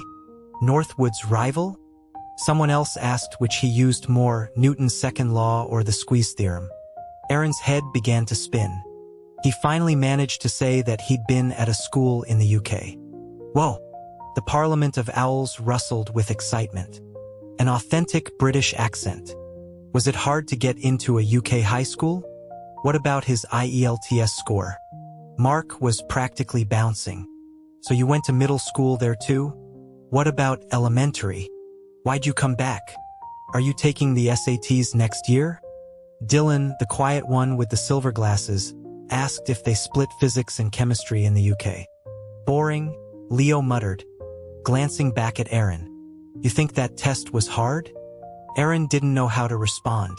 Northwood's rival? Someone else asked which he used more, Newton's second law or the squeeze theorem. Aaron's head began to spin. He finally managed to say that he'd been at a school in the UK. Whoa! The Parliament of Owls rustled with excitement. An authentic British accent. Was it hard to get into a UK high school? What about his IELTS score? Mark was practically bouncing. So you went to middle school there too? What about elementary? Why'd you come back? Are you taking the SATs next year? Dylan, the quiet one with the silver glasses, asked if they split physics and chemistry in the UK. Boring, Leo muttered, glancing back at Aaron. You think that test was hard? Aaron didn't know how to respond.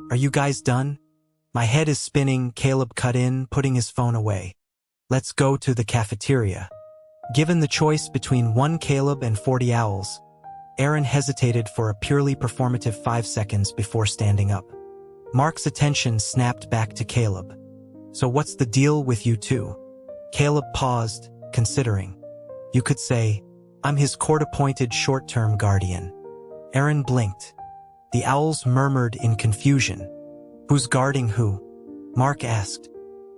Are you guys done? My head is spinning, Caleb cut in, putting his phone away. Let's go to the cafeteria. Given the choice between 1 Caleb and 40 owls, Aaron hesitated for a purely performative 5 seconds before standing up. Mark's attention snapped back to Caleb. So what's the deal with you two? Caleb paused, considering. You could say, I'm his court-appointed short-term guardian. Aaron blinked. The owls murmured in confusion. Who's guarding who? Mark asked.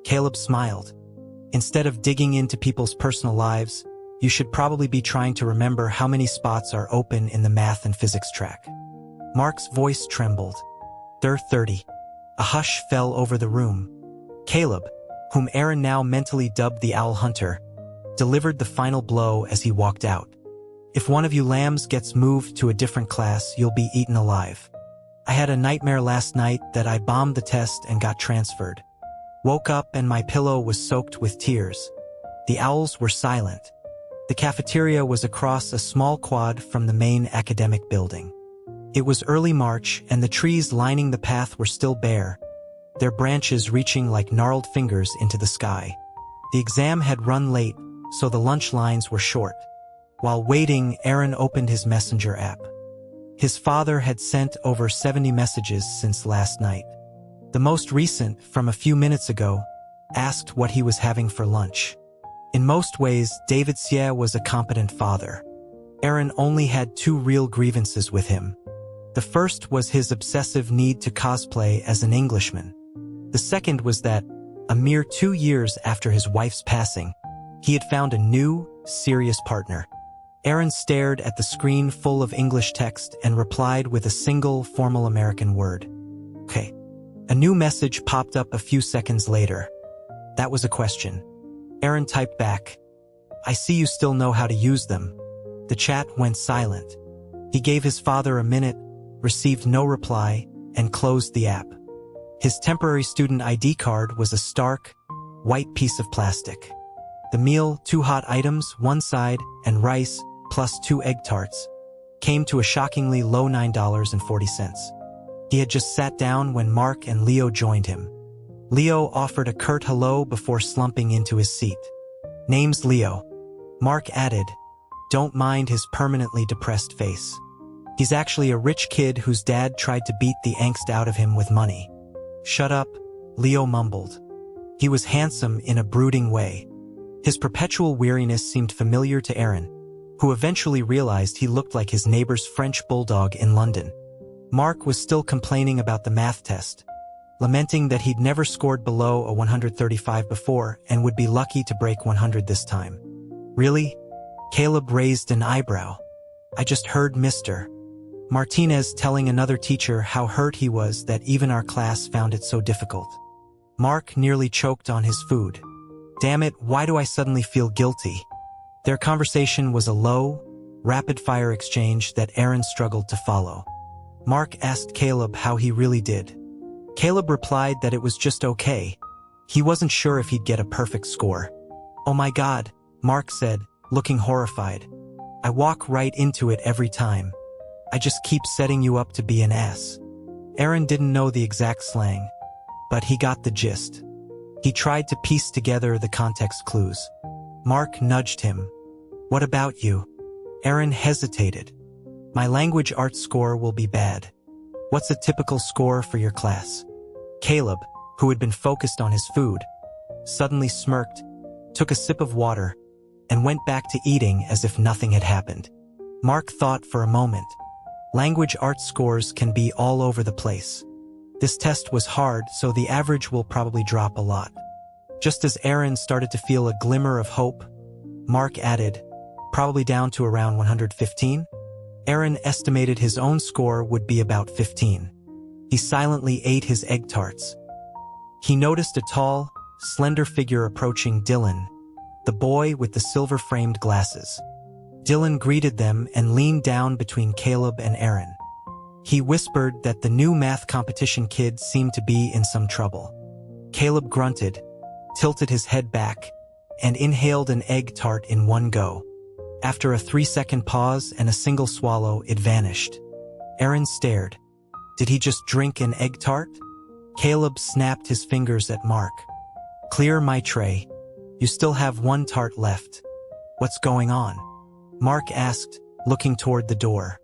Caleb smiled. Instead of digging into people's personal lives, you should probably be trying to remember how many spots are open in the math and physics track. Mark's voice trembled. They're 30. A hush fell over the room. Caleb, whom Aaron now mentally dubbed the Owl Hunter, delivered the final blow as he walked out. If one of you lambs gets moved to a different class, you'll be eaten alive. I had a nightmare last night that I bombed the test and got transferred. Woke up and my pillow was soaked with tears. The owls were silent. The cafeteria was across a small quad from the main academic building. It was early March and the trees lining the path were still bare, their branches reaching like gnarled fingers into the sky. The exam had run late, so the lunch lines were short. While waiting, Aaron opened his messenger app. His father had sent over 70 messages since last night. The most recent, from a few minutes ago, asked what he was having for lunch. In most ways, David Xie was a competent father. Aaron only had 2 real grievances with him. The first was his obsessive need to cosplay as an Englishman. The second was that, a mere 2 years after his wife's passing, he had found a new, serious partner. Aaron stared at the screen full of English text and replied with a single formal American word. Okay. A new message popped up a few seconds later. That was a question. Aaron typed back, I see you still know how to use them. The chat went silent. He gave his father a minute, received no reply, and closed the app. His temporary student ID card was a stark, white piece of plastic. The meal, 2 hot items, 1 side, and rice, plus 2 egg tarts, came to a shockingly low $9.40. He had just sat down when Mark and Leo joined him. Leo offered a curt hello before slumping into his seat. Name's Leo. Mark added, don't mind his permanently depressed face. He's actually a rich kid whose dad tried to beat the angst out of him with money. Shut up, Leo mumbled. He was handsome in a brooding way. His perpetual weariness seemed familiar to Aaron, who eventually realized he looked like his neighbor's French bulldog in London. Mark was still complaining about the math test, lamenting that he'd never scored below a 135 before and would be lucky to break 100 this time. Really? Caleb raised an eyebrow. I just heard Mr. Martinez telling another teacher how hurt he was that even our class found it so difficult. Mark nearly choked on his food. Damn it, why do I suddenly feel guilty? Their conversation was a low, rapid-fire exchange that Aaron struggled to follow. Mark asked Caleb how he really did. Caleb replied that it was just okay. He wasn't sure if he'd get a perfect score. Oh my God, Mark said, looking horrified. I walk right into it every time. I just keep setting you up to be an ass. Aaron didn't know the exact slang, but he got the gist. He tried to piece together the context clues. Mark nudged him. What about you? Aaron hesitated. My language arts score will be bad. What's a typical score for your class? Caleb, who had been focused on his food, suddenly smirked, took a sip of water, and went back to eating as if nothing had happened. Mark thought for a moment. Language arts scores can be all over the place. This test was hard, so the average will probably drop a lot. Just as Aaron started to feel a glimmer of hope, Mark added, probably down to around 115? Aaron estimated his own score would be about 15. He silently ate his egg tarts. He noticed a tall, slender figure approaching Dylan, the boy with the silver-framed glasses. Dylan greeted them and leaned down between Caleb and Aaron. He whispered that the new math competition kid seemed to be in some trouble. Caleb grunted, tilted his head back, and inhaled an egg tart in one go. After a 3-second pause and a single swallow, it vanished. Aaron stared. Did he just drink an egg tart? Caleb snapped his fingers at Mark. Clear my tray. You still have one tart left. What's going on? Mark asked, looking toward the door.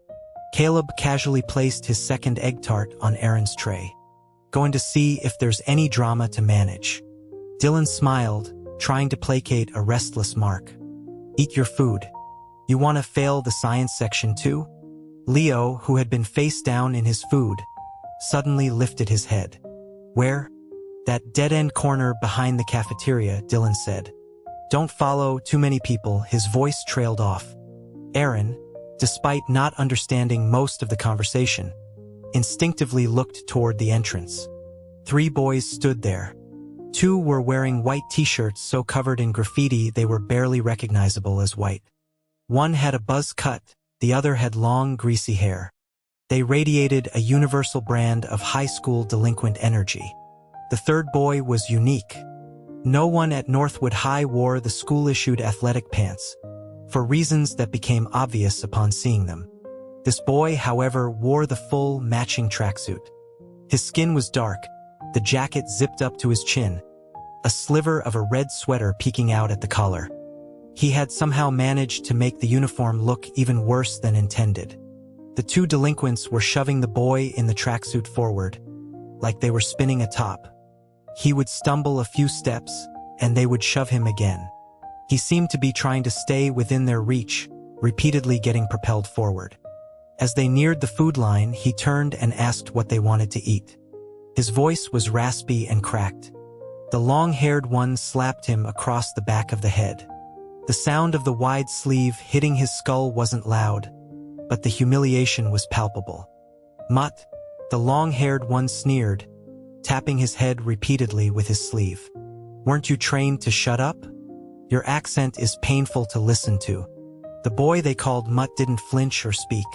Caleb casually placed his second egg tart on Aaron's tray. Going to see if there's any drama to manage. Dylan smiled, trying to placate a restless Mark. Eat your food. You want to fail the science section too? Leo, who had been face down in his food, suddenly lifted his head. Where? That dead-end corner behind the cafeteria, Dylan said. Don't follow too many people, his voice trailed off. Aaron, despite not understanding most of the conversation, instinctively looked toward the entrance. 3 boys stood there. 2 were wearing white t-shirts so covered in graffiti they were barely recognizable as white. 1 had a buzz cut, the other had long, greasy hair. They radiated a universal brand of high school delinquent energy. The 3rd boy was unique. No one at Northwood High wore the school-issued athletic pants, for reasons that became obvious upon seeing them. This boy, however, wore the full, matching tracksuit. His skin was dark, the jacket zipped up to his chin, a sliver of a red sweater peeking out at the collar. He had somehow managed to make the uniform look even worse than intended. The 2 delinquents were shoving the boy in the tracksuit forward, like they were spinning a top. He would stumble a few steps, and they would shove him again. He seemed to be trying to stay within their reach, repeatedly getting propelled forward. As they neared the food line, he turned and asked what they wanted to eat. His voice was raspy and cracked. The long-haired one slapped him across the back of the head. The sound of the wide sleeve hitting his skull wasn't loud, but the humiliation was palpable. Mutt, the long-haired one sneered, tapping his head repeatedly with his sleeve. Weren't you trained to shut up? Your accent is painful to listen to. The boy they called Mutt didn't flinch or speak.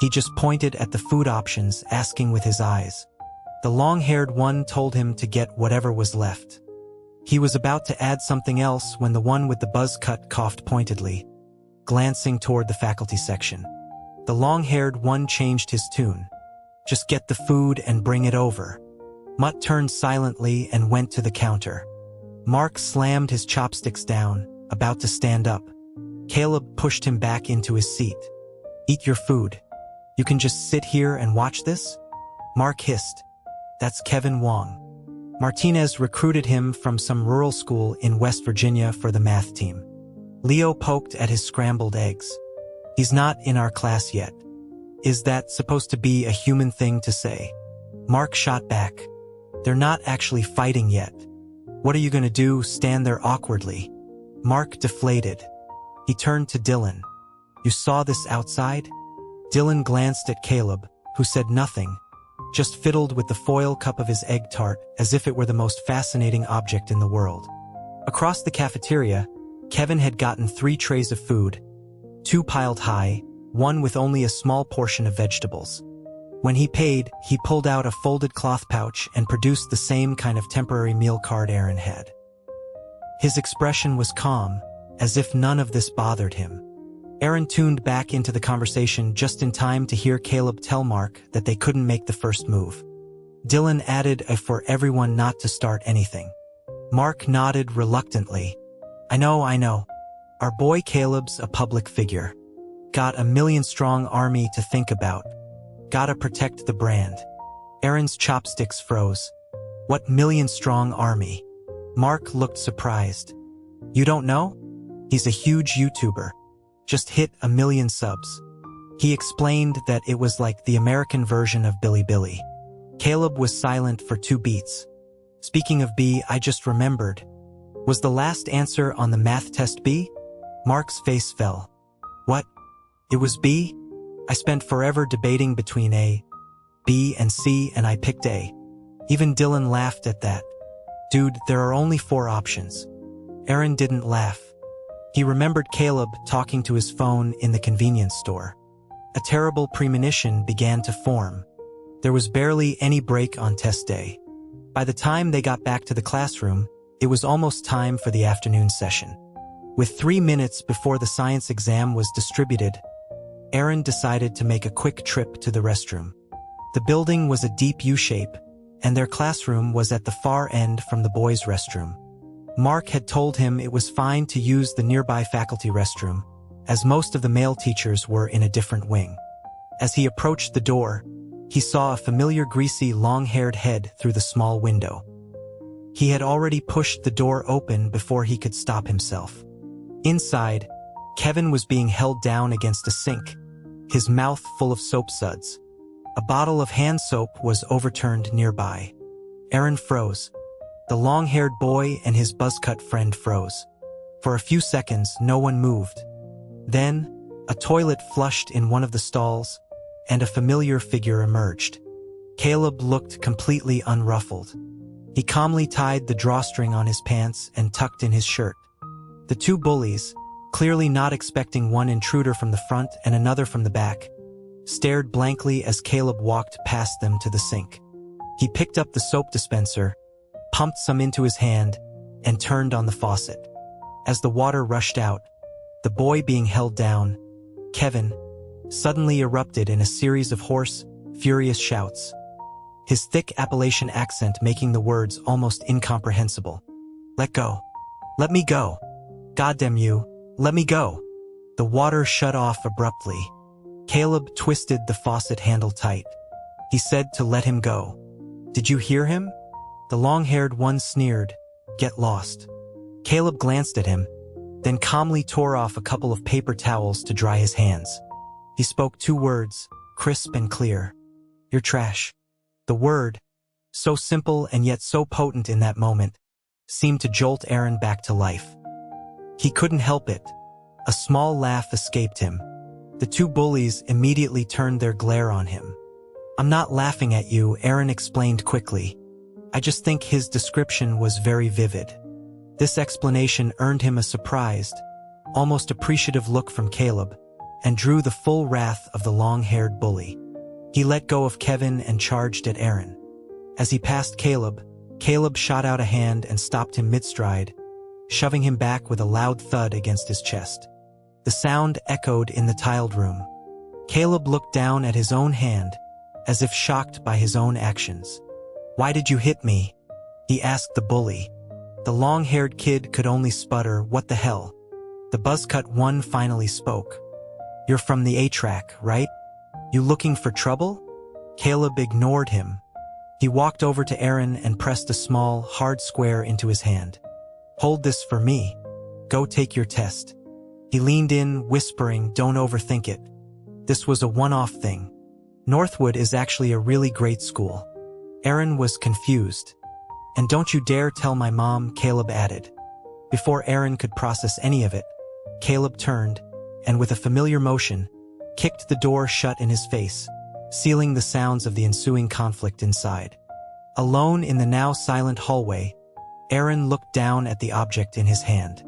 He just pointed at the food options, asking with his eyes. The long-haired one told him to get whatever was left. He was about to add something else when the one with the buzz cut coughed pointedly, glancing toward the faculty section. The long-haired one changed his tune. Just get the food and bring it over. Mutt turned silently and went to the counter. Mark slammed his chopsticks down, about to stand up. Caleb pushed him back into his seat. Eat your food. You can just sit here and watch this? Mark hissed. That's Kevin Wong. Martinez recruited him from some rural school in West Virginia for the math team. Leo poked at his scrambled eggs. He's not in our class yet. Is that supposed to be a human thing to say? Mark shot back. They're not actually fighting yet. What are you going to do, stand there awkwardly? Mark deflated. He turned to Dylan. You saw this outside? Dylan glanced at Caleb, who said nothing, just fiddled with the foil cup of his egg tart as if it were the most fascinating object in the world. Across the cafeteria, Kevin had gotten 3 trays of food, 2 piled high, 1 with only a small portion of vegetables. When he paid, he pulled out a folded cloth pouch and produced the same kind of temporary meal card Aaron had. His expression was calm, as if none of this bothered him. Aaron tuned back into the conversation just in time to hear Caleb tell Mark that they couldn't make the first move. Dylan added a for everyone not to start anything. Mark nodded reluctantly. I know. Our boy Caleb's a public figure. Got a million-strong army to think about. Gotta protect the brand. Aaron's chopsticks froze. What million-strong army? Mark looked surprised. You don't know? He's a huge YouTuber. Just hit 1 million subs. He explained that it was like the American version of Bilibili. Caleb was silent for 2 beats. Speaking of B, I just remembered. Was the last answer on the math test B? Mark's face fell. What? It was B? I spent forever debating between A, B, and C, and I picked A. Even Dylan laughed at that. Dude, there are only 4 options. Aaron didn't laugh. He remembered Caleb talking to his phone in the convenience store. A terrible premonition began to form. There was barely any break on test day. By the time they got back to the classroom, it was almost time for the afternoon session. With 3 minutes before the science exam was distributed, Aaron decided to make a quick trip to the restroom. The building was a deep U-shape, and their classroom was at the far end from the boys' restroom. Mark had told him it was fine to use the nearby faculty restroom, as most of the male teachers were in a different wing. As he approached the door, he saw a familiar greasy long-haired head through the small window. He had already pushed the door open before he could stop himself. Inside, Kevin was being held down against a sink, his mouth full of soap suds. A bottle of hand soap was overturned nearby. Aaron froze. The long-haired boy and his buzz-cut friend froze. For a few seconds, no one moved. Then, a toilet flushed in one of the stalls, and a familiar figure emerged. Caleb looked completely unruffled. He calmly tied the drawstring on his pants and tucked in his shirt. The 2 bullies, clearly not expecting one intruder from the front and another from the back, stared blankly as Caleb walked past them to the sink. He picked up the soap dispenser, pumped some into his hand, and turned on the faucet. As the water rushed out, the boy being held down, Kevin, suddenly erupted in a series of hoarse, furious shouts, his thick Appalachian accent making the words almost incomprehensible. Let go. Let me go. Goddamn you, let me go. The water shut off abruptly. Caleb twisted the faucet handle tight. He said to let him go. Did you hear him? The long-haired one sneered. Get lost. Caleb glanced at him, then calmly tore off a couple of paper towels to dry his hands. He spoke 2 words, crisp and clear. You're trash. The word, so simple and yet so potent in that moment, seemed to jolt Aaron back to life. He couldn't help it. A small laugh escaped him. The 2 bullies immediately turned their glare on him. I'm not laughing at you, Aaron explained quickly. I just think his description was very vivid. This explanation earned him a surprised, almost appreciative look from Caleb, and drew the full wrath of the long-haired bully. He let go of Kevin and charged at Aaron. As he passed Caleb, Caleb shot out a hand and stopped him mid-stride, shoving him back with a loud thud against his chest. The sound echoed in the tiled room. Caleb looked down at his own hand, as if shocked by his own actions. Why did you hit me? He asked the bully. The long-haired kid could only sputter, what the hell? The buzz-cut one finally spoke. You're from the A-track, right? You looking for trouble? Caleb ignored him. He walked over to Aaron and pressed a small, hard square into his hand. Hold this for me. Go take your test. He leaned in, whispering, don't overthink it. This was a one-off thing. Northwood is actually a really great school. Aaron was confused. And don't you dare tell my mom, Caleb added. Before Aaron could process any of it, Caleb turned, and with a familiar motion, kicked the door shut in his face, sealing the sounds of the ensuing conflict inside. Alone in the now silent hallway, Aaron looked down at the object in his hand.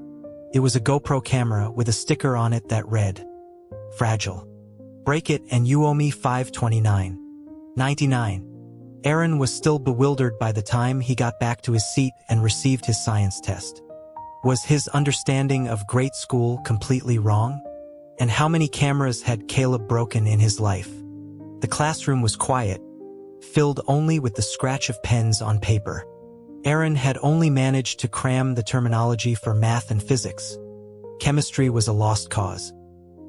It was a GoPro camera with a sticker on it that read, "Fragile. Break it and you owe me $529.99. Aaron was still bewildered by the time he got back to his seat and received his science test. Was his understanding of great school completely wrong? And how many cameras had Caleb broken in his life? The classroom was quiet, filled only with the scratch of pens on paper. Aaron had only managed to cram the terminology for math and physics. Chemistry was a lost cause.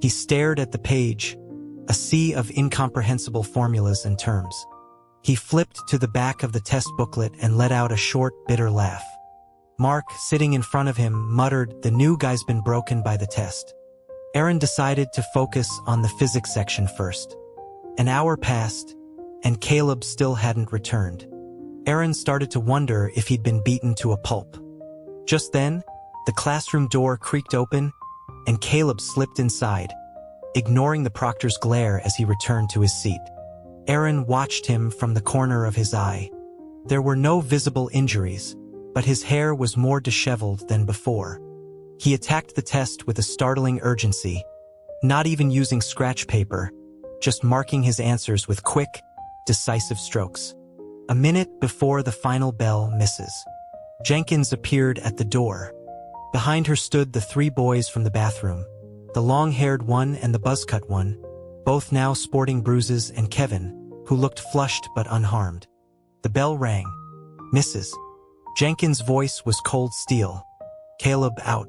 He stared at the page, a sea of incomprehensible formulas and terms. He flipped to the back of the test booklet and let out a short, bitter laugh. Mark, sitting in front of him, muttered, "The new guy's been broken by the test." Aaron decided to focus on the physics section first. An hour passed, and Caleb still hadn't returned. Aaron started to wonder if he'd been beaten to a pulp. Just then, the classroom door creaked open, and Caleb slipped inside, ignoring the proctor's glare as he returned to his seat. Aaron watched him from the corner of his eye. There were no visible injuries, but his hair was more disheveled than before. He attacked the test with a startling urgency, not even using scratch paper, just marking his answers with quick, decisive strokes. A minute before the final bell misses, Jenkins appeared at the door. Behind her stood the three boys from the bathroom, the long-haired one and the buzz-cut one, both now sporting bruises, and Kevin, who looked flushed but unharmed. The bell rang. "Mrs." Jenkins' voice was cold steel. "Caleb out."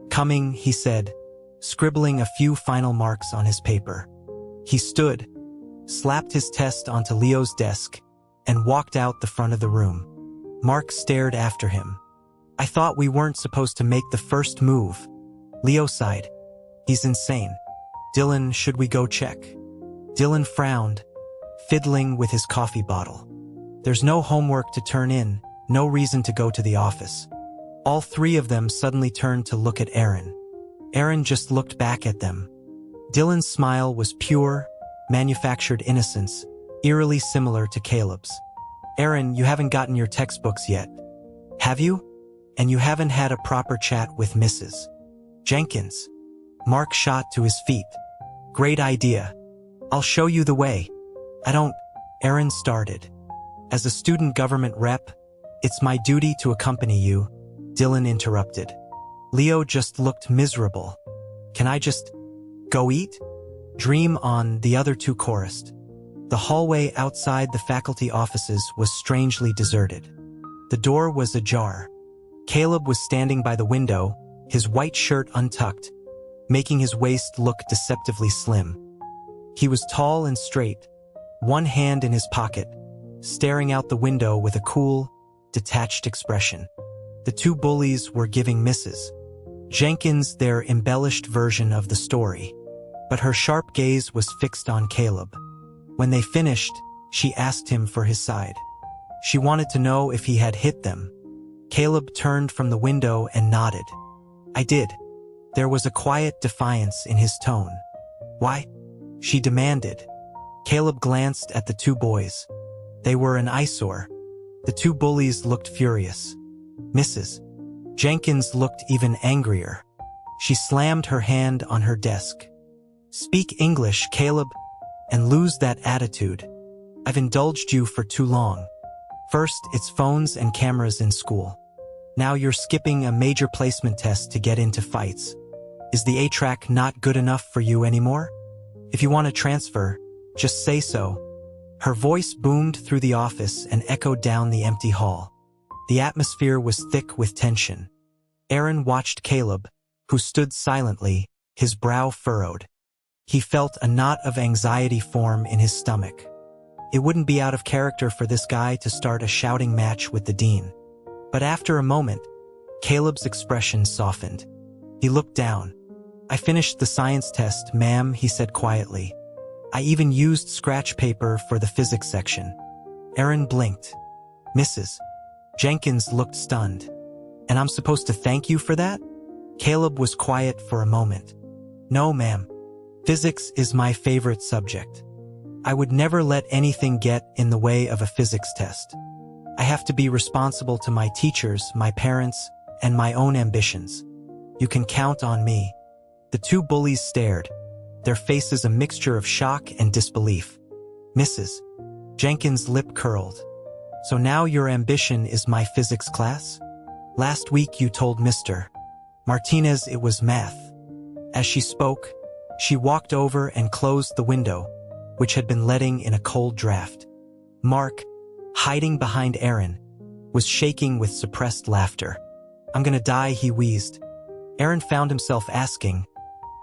"Coming," he said, scribbling a few final marks on his paper. He stood, slapped his test onto Leo's desk, and walked out the front of the room. Mark stared after him. "I thought we weren't supposed to make the first move." Leo sighed. "He's insane. Dylan, should we go check?" Dylan frowned, fiddling with his coffee bottle. "There's no homework to turn in, no reason to go to the office." All three of them suddenly turned to look at Aaron. Aaron just looked back at them. Dylan's smile was pure, manufactured innocence, eerily similar to Caleb's. "Aaron, you haven't gotten your textbooks yet, have you? And you haven't had a proper chat with Mrs. Jenkins." Mark shot to his feet. "Great idea. I'll show you the way." "I don't," Aaron started. "As a student government rep, it's my duty to accompany you," Dylan interrupted. Leo just looked miserable. "Can I just go eat?" "Dream on," the other two chorused. The hallway outside the faculty offices was strangely deserted. The door was ajar. Caleb was standing by the window, his white shirt untucked, making his waist look deceptively slim. He was tall and straight, one hand in his pocket, staring out the window with a cool, detached expression. The two bullies were giving Mrs. Jenkins their embellished version of the story, but her sharp gaze was fixed on Caleb. When they finished, she asked him for his side. She wanted to know if he had hit them. Caleb turned from the window and nodded. "I did." There was a quiet defiance in his tone. "Why?" she demanded. Caleb glanced at the two boys. They were an eyesore. The two bullies looked furious. Mrs. Jenkins looked even angrier. She slammed her hand on her desk. "Speak English, Caleb, and lose that attitude. I've indulged you for too long. First, it's phones and cameras in school. Now you're skipping a major placement test to get into fights. Is the A-track not good enough for you anymore? If you want to transfer, just say so." Her voice boomed through the office and echoed down the empty hall. The atmosphere was thick with tension. Aaron watched Caleb, who stood silently, his brow furrowed. He felt a knot of anxiety form in his stomach. It wouldn't be out of character for this guy to start a shouting match with the dean. But after a moment, Caleb's expression softened. He looked down. "I finished the science test, ma'am," he said quietly. "I even used scratch paper for the physics section." Aaron blinked. "Mrs. Jenkins looked stunned. "And I'm supposed to thank you for that?" Caleb was quiet for a moment. "No, ma'am. Physics is my favorite subject. I would never let anything get in the way of a physics test. I have to be responsible to my teachers, my parents, and my own ambitions. You can count on me." The two bullies stared, their faces a mixture of shock and disbelief. Mrs. Jenkins' lip curled. "So now your ambition is my physics class? Last week you told Mr. Martinez it was math." As she spoke, she walked over and closed the window, which had been letting in a cold draft. Mark, hiding behind Aaron, was shaking with suppressed laughter. "I'm gonna die," he wheezed. Aaron found himself asking,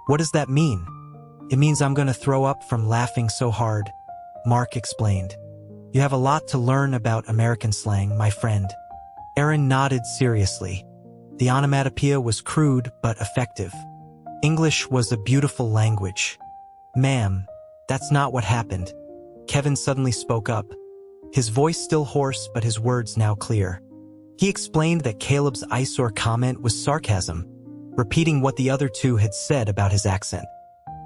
"What does that mean?" "It means I'm gonna throw up from laughing so hard," Mark explained. You have a lot to learn about American slang, my friend. Aaron nodded seriously. The onomatopoeia was crude but effective. English was a beautiful language. Ma'am, that's not what happened. Kevin suddenly spoke up. His voice still hoarse, but his words now clear. He explained that Caleb's eyesore comment was sarcasm, repeating what the other two had said about his accent.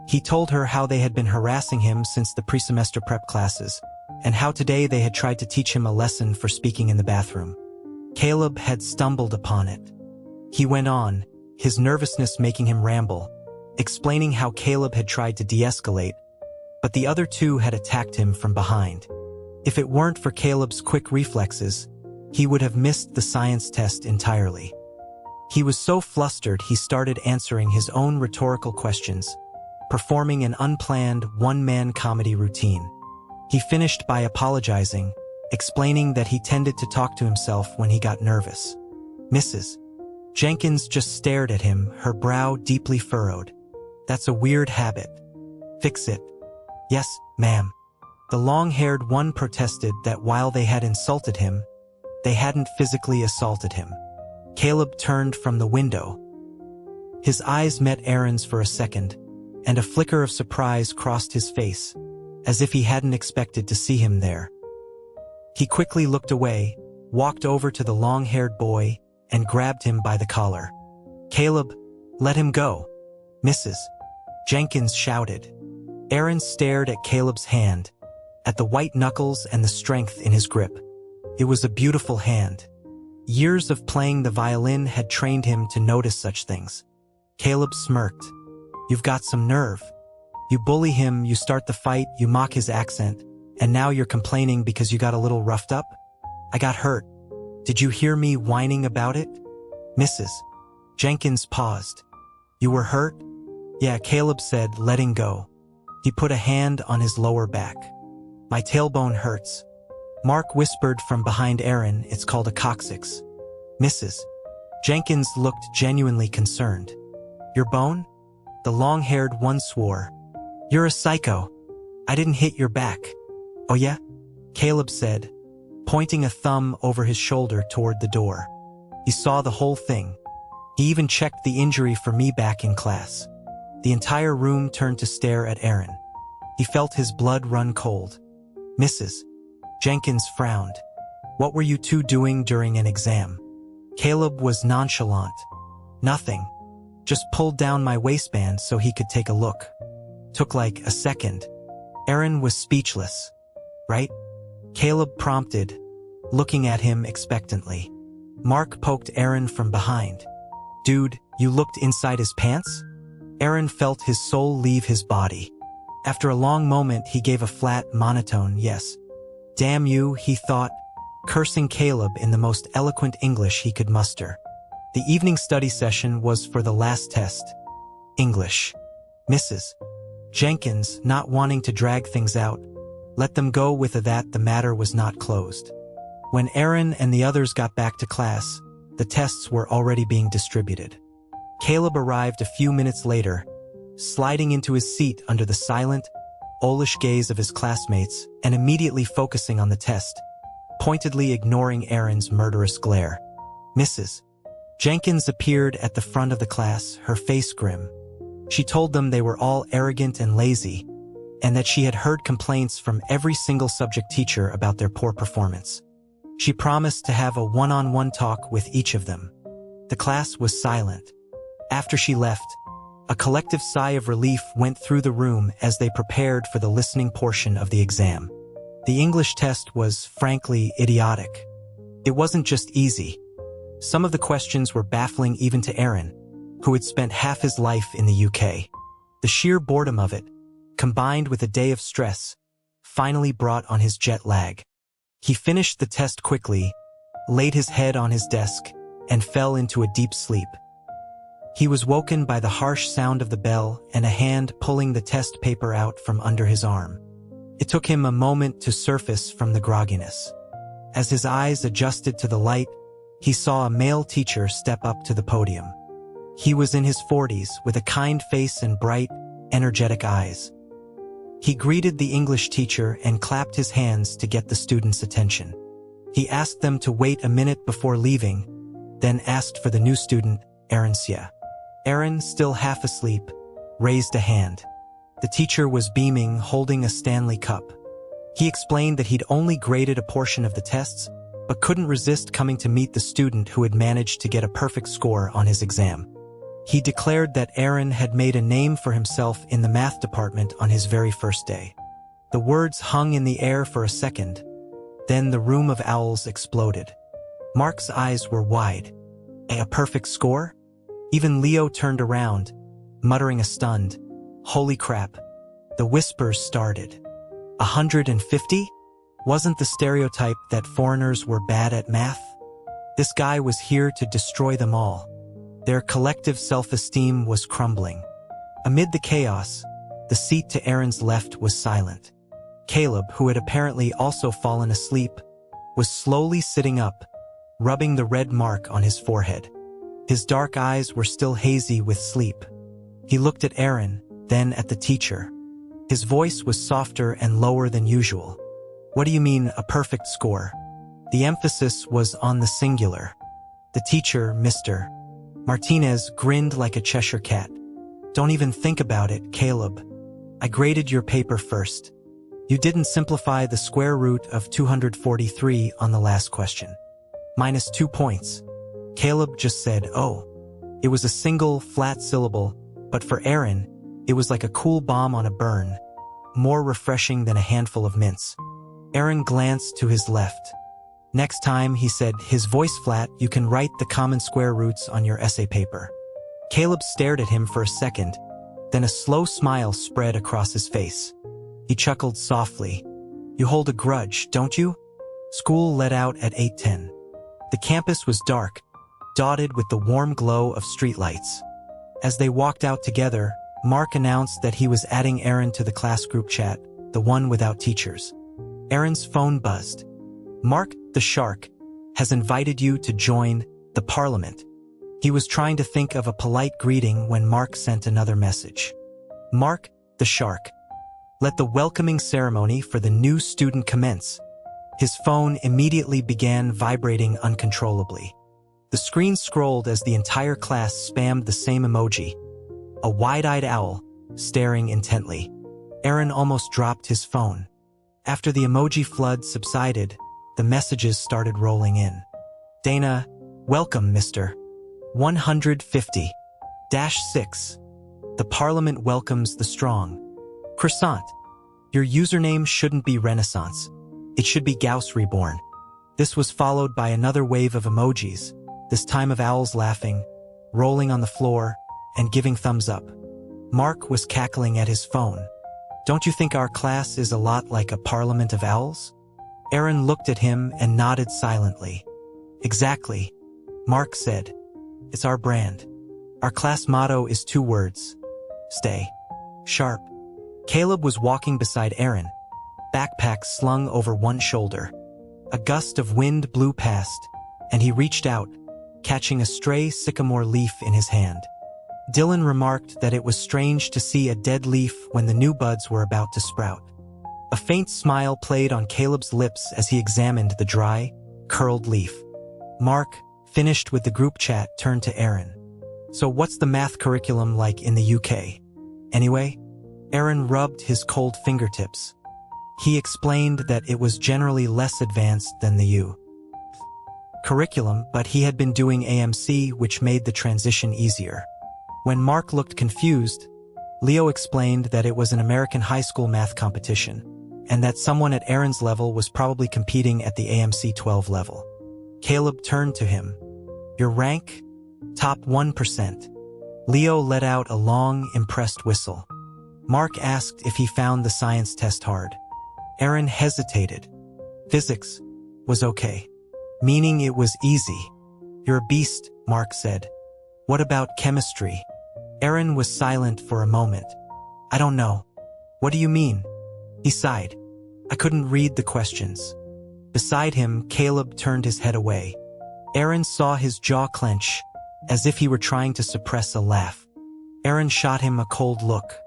He told her how they had been harassing him since the pre-semester prep classes, and how today they had tried to teach him a lesson for speaking in the bathroom. Caleb had stumbled upon it. He went on, his nervousness making him ramble, explaining how Caleb had tried to de-escalate, but the other two had attacked him from behind. If it weren't for Caleb's quick reflexes, he would have missed the science test entirely. He was so flustered he started answering his own rhetorical questions, performing an unplanned one-man comedy routine. He finished by apologizing, explaining that he tended to talk to himself when he got nervous. Mrs. Jenkins just stared at him, her brow deeply furrowed. That's a weird habit. Fix it. Yes, ma'am. The long-haired one protested that while they had insulted him, they hadn't physically assaulted him. Caleb turned from the window. His eyes met Aaron's for a second, and a flicker of surprise crossed his face, as if he hadn't expected to see him there. He quickly looked away, walked over to the long-haired boy, and grabbed him by the collar. Caleb, let him go. Mrs. Jenkins shouted. Aaron stared at Caleb's hand, at the white knuckles and the strength in his grip. It was a beautiful hand. Years of playing the violin had trained him to notice such things. Caleb smirked. You've got some nerve. You bully him, you start the fight, you mock his accent, and now you're complaining because you got a little roughed up? I got hurt. Did you hear me whining about it? Mrs. Jenkins paused. You were hurt? Yeah, Caleb said, letting go. He put a hand on his lower back. My tailbone hurts. Mark whispered from behind Aaron, it's called a coccyx. Mrs. Jenkins looked genuinely concerned. Your bone? The long-haired one swore. You're a psycho. I didn't hit your back. Oh yeah? Caleb said, pointing a thumb over his shoulder toward the door. He saw the whole thing. He even checked the injury for me back in class. The entire room turned to stare at Aaron. He felt his blood run cold. Mrs. Jenkins frowned. What were you two doing during an exam? Caleb was nonchalant. Nothing. Just pulled down my waistband so he could take a look. Took like a second. Aaron was speechless. Right? Caleb prompted, looking at him expectantly. Mark poked Aaron from behind. Dude, you looked inside his pants? Aaron felt his soul leave his body. After a long moment, he gave a flat, monotone yes. Damn you, he thought, cursing Caleb in the most eloquent English he could muster. The evening study session was for the last test. English. Mrs. Jenkins, not wanting to drag things out, let them go with that the matter was not closed. When Aaron and the others got back to class, the tests were already being distributed. Caleb arrived a few minutes later, sliding into his seat under the silent, owlish gaze of his classmates and immediately focusing on the test, pointedly ignoring Aaron's murderous glare. Mrs. Jenkins appeared at the front of the class, her face grim. She told them they were all arrogant and lazy, and that she had heard complaints from every single subject teacher about their poor performance. She promised to have a one-on-one talk with each of them. The class was silent. After she left, a collective sigh of relief went through the room as they prepared for the listening portion of the exam. The English test was, frankly, idiotic. It wasn't just easy. Some of the questions were baffling even to Aaron, who had spent half his life in the UK. The sheer boredom of it, combined with a day of stress, finally brought on his jet lag. He finished the test quickly, laid his head on his desk, and fell into a deep sleep. He was woken by the harsh sound of the bell and a hand pulling the test paper out from under his arm. It took him a moment to surface from the grogginess. As his eyes adjusted to the light, he saw a male teacher step up to the podium. He was in his 40s with a kind face and bright, energetic eyes. He greeted the English teacher and clapped his hands to get the students' attention. He asked them to wait a minute before leaving, then asked for the new student, Aaron Xia. Aaron, still half asleep, raised a hand. The teacher was beaming, holding a Stanley Cup. He explained that he'd only graded a portion of the tests, but couldn't resist coming to meet the student who had managed to get a perfect score on his exam. He declared that Aaron had made a name for himself in the math department on his very first day. The words hung in the air for a second. Then the room of owls exploded. Mark's eyes were wide. A perfect score? Even Leo turned around, muttering a stunned, "Holy crap." The whispers started. 150? Wasn't the stereotype that foreigners were bad at math? This guy was here to destroy them all. Their collective self-esteem was crumbling. Amid the chaos, the seat to Aaron's left was silent. Caleb, who had apparently also fallen asleep, was slowly sitting up, rubbing the red mark on his forehead. His dark eyes were still hazy with sleep. He looked at Aaron, then at the teacher. His voice was softer and lower than usual. "What do you mean, a perfect score?" The emphasis was on the singular. The teacher, Mr. Martinez, grinned like a Cheshire cat. "Don't even think about it, Caleb. I graded your paper first. You didn't simplify the square root of 243 on the last question. -2 points. Caleb just said, "Oh." It was a single, flat syllable, but for Aaron, it was like a cool bomb on a burn, more refreshing than a handful of mints. Aaron glanced to his left. "Next time," he said, his voice flat, "you can write the common square roots on your essay paper." Caleb stared at him for a second, then a slow smile spread across his face. He chuckled softly. "You hold a grudge, don't you?" School let out at 8:10. The campus was dark, dotted with the warm glow of streetlights. As they walked out together, Mark announced that he was adding Aaron to the class group chat, the one without teachers. Aaron's phone buzzed. "Mark, the shark, has invited you to join the parliament." He was trying to think of a polite greeting when Mark sent another message. "Mark, the shark. Let the welcoming ceremony for the new student commence." His phone immediately began vibrating uncontrollably. The screen scrolled as the entire class spammed the same emoji. A wide-eyed owl, staring intently. Aaron almost dropped his phone. After the emoji flood subsided, the messages started rolling in. "Dana, welcome, Mr. 150-6. The Parliament welcomes the strong. Croissant. Your username shouldn't be Renaissance. It should be Gauss Reborn." This was followed by another wave of emojis, this time of owls laughing, rolling on the floor, and giving thumbs up. Mark was cackling at his phone. "Don't you think our class is a lot like a parliament of owls?" Aaron looked at him and nodded silently. "Exactly," Mark said. "It's our brand. Our class motto is 2 words. Stay sharp." Caleb was walking beside Aaron, backpack slung over one shoulder. A gust of wind blew past, and he reached out, catching a stray sycamore leaf in his hand. Dylan remarked that it was strange to see a dead leaf when the new buds were about to sprout. A faint smile played on Caleb's lips as he examined the dry, curled leaf. Mark, finished with the group chat, turned to Aaron. "So what's the math curriculum like in the UK? Anyway?" Aaron rubbed his cold fingertips. He explained that it was generally less advanced than the U curriculum, but he had been doing AMC, which made the transition easier. When Mark looked confused, Leo explained that it was an American high school math competition, and that someone at Aaron's level was probably competing at the AMC 12 level. Caleb turned to him. "Your rank? Top 1%. Leo let out a long, impressed whistle. Mark asked if he found the science test hard. Aaron hesitated. "Physics was okay. Meaning it was easy." "You're a beast," Mark said. "What about chemistry?" Aaron was silent for a moment. "I don't know." "What do you mean?" He sighed. "I couldn't read the questions." Beside him, Caleb turned his head away. Aaron saw his jaw clench, as if he were trying to suppress a laugh. Aaron shot him a cold look.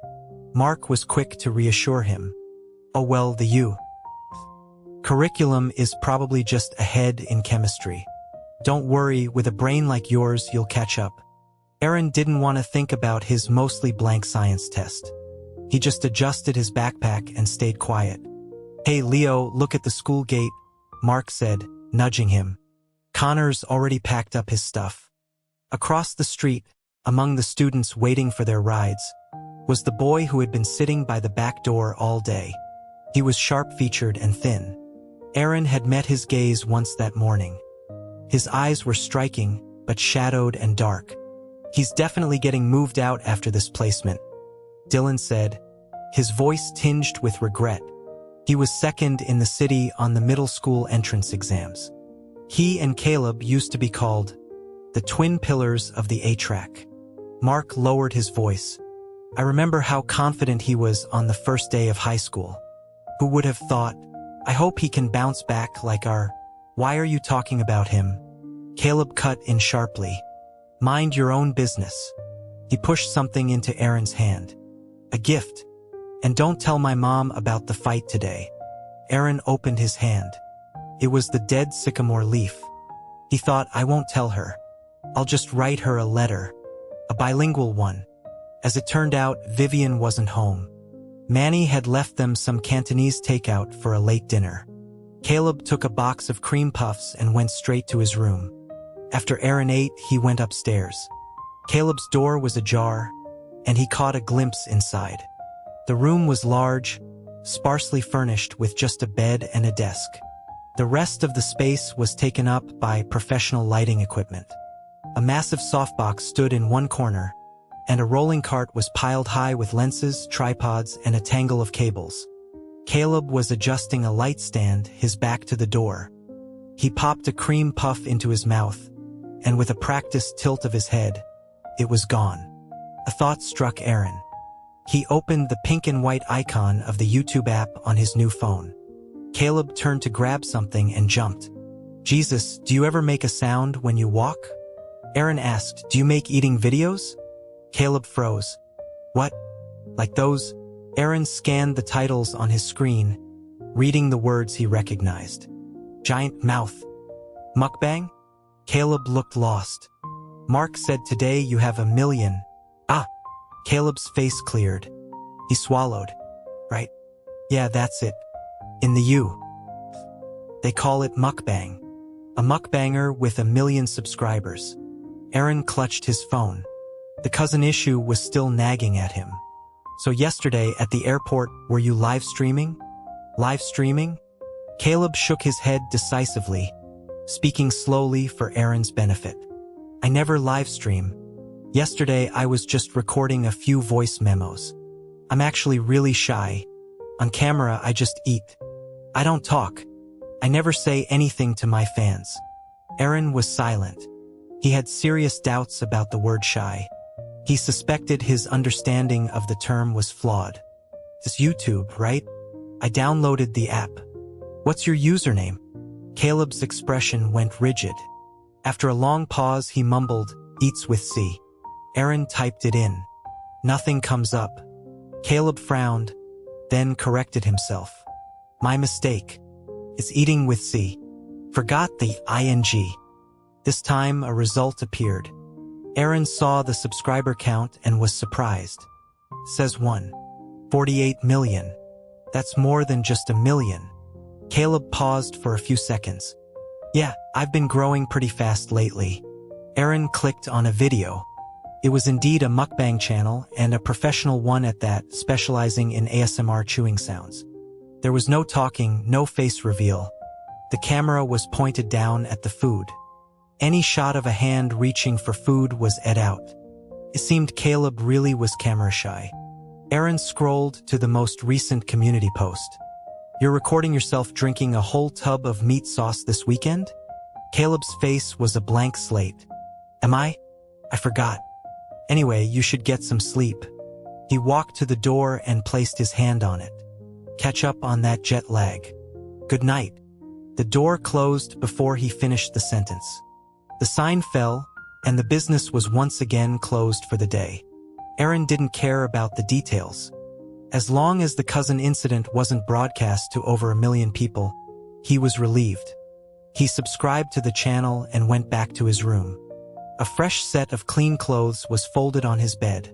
Mark was quick to reassure him. Oh well, the U curriculum is probably just ahead in chemistry. Don't worry, with a brain like yours, you'll catch up. Aaron didn't want to think about his mostly blank science test. He just adjusted his backpack and stayed quiet. Hey Leo, look at the school gate, Mark said, nudging him. Connor's already packed up his stuff. Across the street, among the students waiting for their rides, was the boy who had been sitting by the back door all day. He was sharp-featured and thin. Aaron had met his gaze once that morning. His eyes were striking, but shadowed and dark. He's definitely getting moved out after this placement, Dylan said, his voice tinged with regret. He was second in the city on the middle school entrance exams. He and Caleb used to be called the twin pillars of the A-track. Mark lowered his voice. I remember how confident he was on the first day of high school. Who would have thought? I hope he can bounce back like our... Why are you talking about him? Caleb cut in sharply. Mind your own business. He pushed something into Aaron's hand. A gift. And don't tell my mom about the fight today. Aaron opened his hand. It was the dead sycamore leaf. He thought, I won't tell her. I'll just write her a letter. A bilingual one. As it turned out, Vivian wasn't home. Manny had left them some Cantonese takeout for a late dinner. Caleb took a box of cream puffs and went straight to his room. After Aaron ate, he went upstairs. Caleb's door was ajar, and he caught a glimpse inside. The room was large, sparsely furnished with just a bed and a desk. The rest of the space was taken up by professional lighting equipment. A massive softbox stood in one corner, and a rolling cart was piled high with lenses, tripods, and a tangle of cables. Caleb was adjusting a light stand, his back to the door. He popped a cream puff into his mouth, and with a practiced tilt of his head, it was gone. A thought struck Aaron. He opened the pink and white icon of the YouTube app on his new phone. Caleb turned to grab something and jumped. Jesus, do you ever make a sound when you walk? Aaron asked, do you make eating videos? Caleb froze. What? Like those? Aaron scanned the titles on his screen, reading the words he recognized. Giant mouth. Mukbang? Caleb looked lost. Mark said today you have 1 million. Ah! Caleb's face cleared. He swallowed. Right? Yeah, that's it. In the U. They call it mukbang. A mukbanger with 1 million subscribers. Aaron clutched his phone. The cousin issue was still nagging at him. So yesterday at the airport, were you live streaming? Live streaming? Caleb shook his head decisively, speaking slowly for Aaron's benefit. I never live stream. Yesterday I was just recording a few voice memos. I'm actually really shy. On camera I just eat. I don't talk. I never say anything to my fans. Aaron was silent. He had serious doubts about the word shy. He suspected his understanding of the term was flawed. It's YouTube, right? I downloaded the app. What's your username? Caleb's expression went rigid. After a long pause, he mumbled, eats with C. Aaron typed it in. Nothing comes up. Caleb frowned, then corrected himself. My mistake. It's eating with C. Forgot the ing. This time, a result appeared. Aaron saw the subscriber count and was surprised. Says 1.48 million. That's more than just 1 million. Caleb paused for a few seconds. Yeah, I've been growing pretty fast lately. Aaron clicked on a video. It was indeed a mukbang channel, and a professional one at that, specializing in ASMR chewing sounds. There was no talking, no face reveal. The camera was pointed down at the food. Any shot of a hand reaching for food was edited out. It seemed Caleb really was camera shy. Aaron scrolled to the most recent community post. You're recording yourself drinking a whole tub of meat sauce this weekend? Caleb's face was a blank slate. Am I? I forgot. Anyway, you should get some sleep. He walked to the door and placed his hand on it. Catch up on that jet lag. Good night. The door closed before he finished the sentence. The sign fell, and the business was once again closed for the day. Aaron didn't care about the details. As long as the cousin incident wasn't broadcast to over 1 million people, he was relieved. He subscribed to the channel and went back to his room. A fresh set of clean clothes was folded on his bed,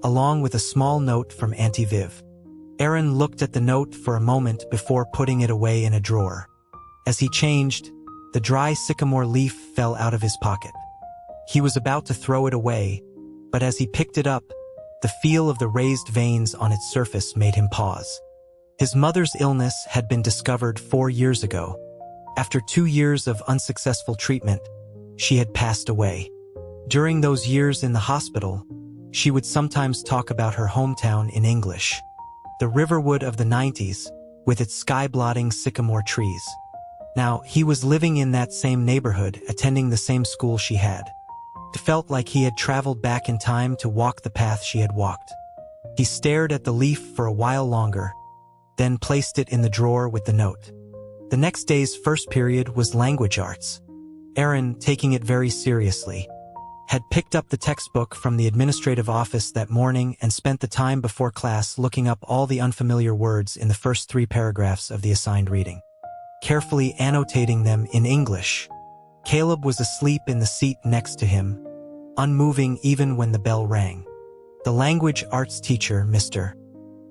along with a small note from Auntie Viv. Aaron looked at the note for a moment before putting it away in a drawer. As he changed, the dry sycamore leaf fell out of his pocket. He was about to throw it away, but as he picked it up, the feel of the raised veins on its surface made him pause. His mother's illness had been discovered 4 years ago. After 2 years of unsuccessful treatment, she had passed away. During those years in the hospital, she would sometimes talk about her hometown in English. The Riverwood of the 90s, with its sky-blotting sycamore trees. Now, he was living in that same neighborhood, attending the same school she had. It felt like he had traveled back in time to walk the path she had walked. He stared at the leaf for a while longer, then placed it in the drawer with the note. The next day's first period was language arts. Aaron, taking it very seriously, had picked up the textbook from the administrative office that morning and spent the time before class looking up all the unfamiliar words in the first 3 paragraphs of the assigned reading, carefully annotating them in English. Caleb was asleep in the seat next to him, unmoving even when the bell rang. The language arts teacher, Mr.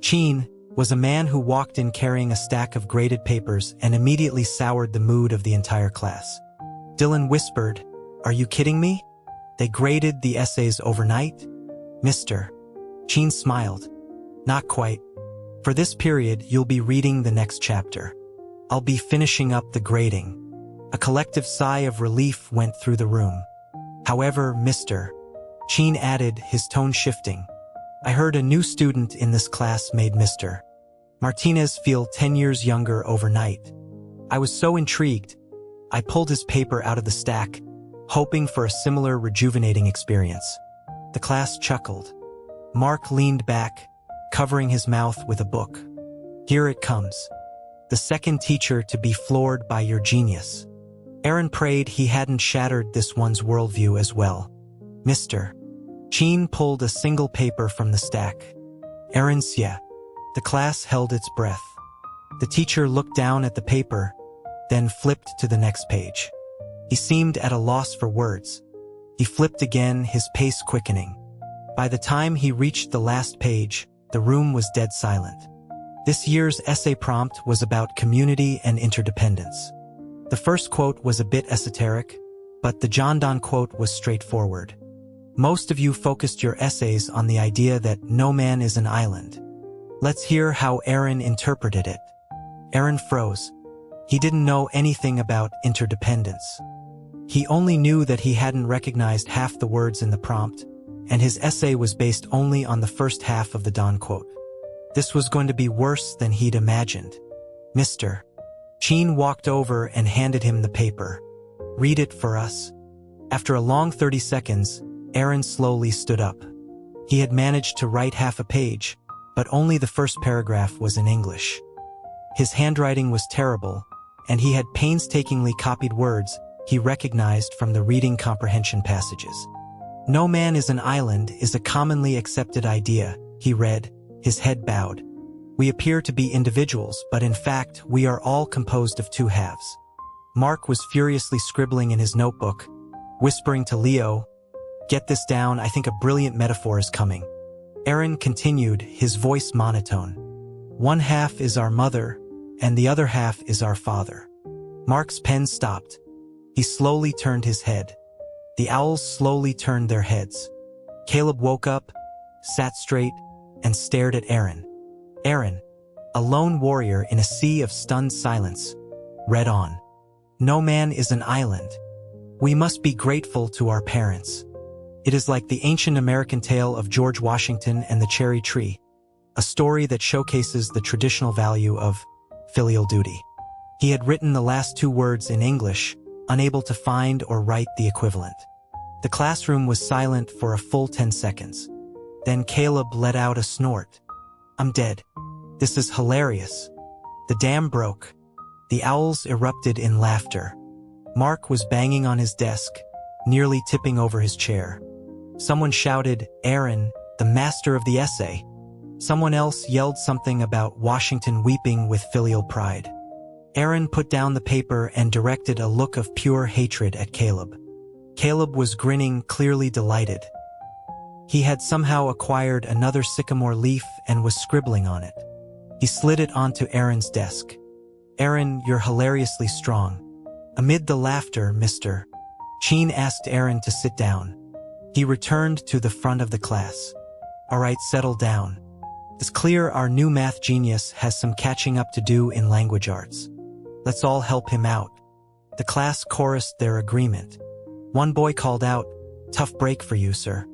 Cheen, was a man who walked in carrying a stack of graded papers and immediately soured the mood of the entire class. Dylan whispered, "Are you kidding me? They graded the essays overnight?" Mr. Cheen smiled. "Not quite. For this period, you'll be reading the next chapter. I'll be finishing up the grading." A collective sigh of relief went through the room. However, Mr. Cheen added, his tone shifting, "I heard a new student in this class made Mr. Martinez feel 10 years younger overnight. I was so intrigued, I pulled his paper out of the stack, hoping for a similar rejuvenating experience." The class chuckled. Mark leaned back, covering his mouth with a book. "Here it comes. The second teacher to be floored by your genius." Aaron prayed he hadn't shattered this one's worldview as well. Mr. Cheen pulled a single paper from the stack. "Aaron's, yeah." The class held its breath. The teacher looked down at the paper, then flipped to the next page. He seemed at a loss for words. He flipped again, his pace quickening. By the time he reached the last page, the room was dead silent. This year's essay prompt was about community and interdependence. The first quote was a bit esoteric, but the John Donne quote was straightforward. Most of you focused your essays on the idea that no man is an island. Let's hear how Aaron interpreted it. Aaron froze. He didn't know anything about interdependence. He only knew that he hadn't recognized half the words in the prompt, and his essay was based only on the first half of the Donne quote. This was going to be worse than he'd imagined. Mr. Cheen walked over and handed him the paper. "Read it for us." After a long 30 seconds, Aaron slowly stood up. He had managed to write half a page, but only the first paragraph was in English. His handwriting was terrible, and he had painstakingly copied words he recognized from the reading comprehension passages. "No man is an island is a commonly accepted idea," he read, his head bowed. "We appear to be individuals, but in fact, we are all composed of 2 halves." Mark was furiously scribbling in his notebook, whispering to Leo, "Get this down, I think a brilliant metaphor is coming." Aaron continued, his voice monotone. "One half is our mother, and the other half is our father." Mark's pen stopped. He slowly turned his head. The owls slowly turned their heads. Caleb woke up, sat straight, and stared at Aaron. Aaron, a lone warrior in a sea of stunned silence, read on. "No man is an island. We must be grateful to our parents. It is like the ancient American tale of George Washington and the cherry tree, a story that showcases the traditional value of filial duty." He had written the last 2 words in English, unable to find or write the equivalent. The classroom was silent for a full 10 seconds. Then Caleb let out a snort. "I'm dead. This is hilarious." The dam broke. The owls erupted in laughter. Mark was banging on his desk, nearly tipping over his chair. Someone shouted, "Aaron, the master of the essay." Someone else yelled something about Washington weeping with filial pride. Aaron put down the paper and directed a look of pure hatred at Caleb. Caleb was grinning, clearly delighted. He had somehow acquired another sycamore leaf and was scribbling on it. He slid it onto Aaron's desk. "Aaron, you're hilariously strong." Amid the laughter, Mr. Sheen asked Aaron to sit down. He returned to the front of the class. "All right, settle down. It's clear our new math genius has some catching up to do in language arts. Let's all help him out." The class chorused their agreement. One boy called out, "Tough break for you, sir.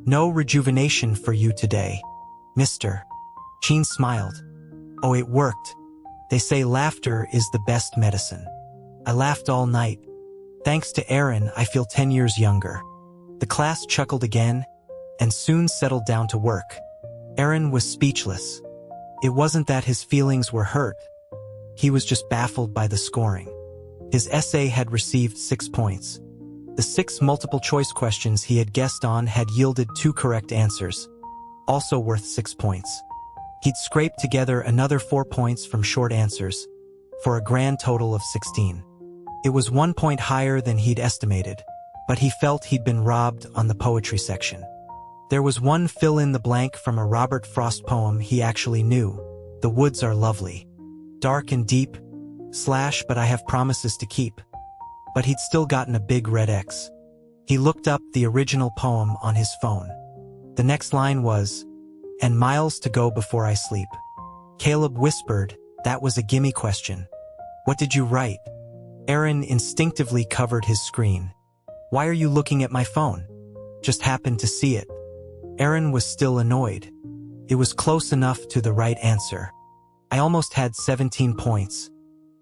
No rejuvenation for you today." Mr. Sheen smiled. "Oh, it worked. They say laughter is the best medicine. I laughed all night. Thanks to Aaron, I feel 10 years younger." The class chuckled again and soon settled down to work. Aaron was speechless. It wasn't that his feelings were hurt. He was just baffled by the scoring. His essay had received 6 points. The 6 multiple-choice questions he had guessed on had yielded 2 correct answers, also worth 6 points. He'd scraped together another 4 points from short answers, for a grand total of 16. It was 1 point higher than he'd estimated, but he felt he'd been robbed on the poetry section. There was one fill-in-the-blank from a Robert Frost poem he actually knew. "The woods are lovely. Dark and deep, / but I have promises to keep." But he'd still gotten a big red X. He looked up the original poem on his phone. The next line was, "And miles to go before I sleep." Caleb whispered, "That was a gimme question. What did you write?" Aaron instinctively covered his screen. "Why are you looking at my phone?" "Just happened to see it." Aaron was still annoyed. It was close enough to the right answer. "I almost had 17 points.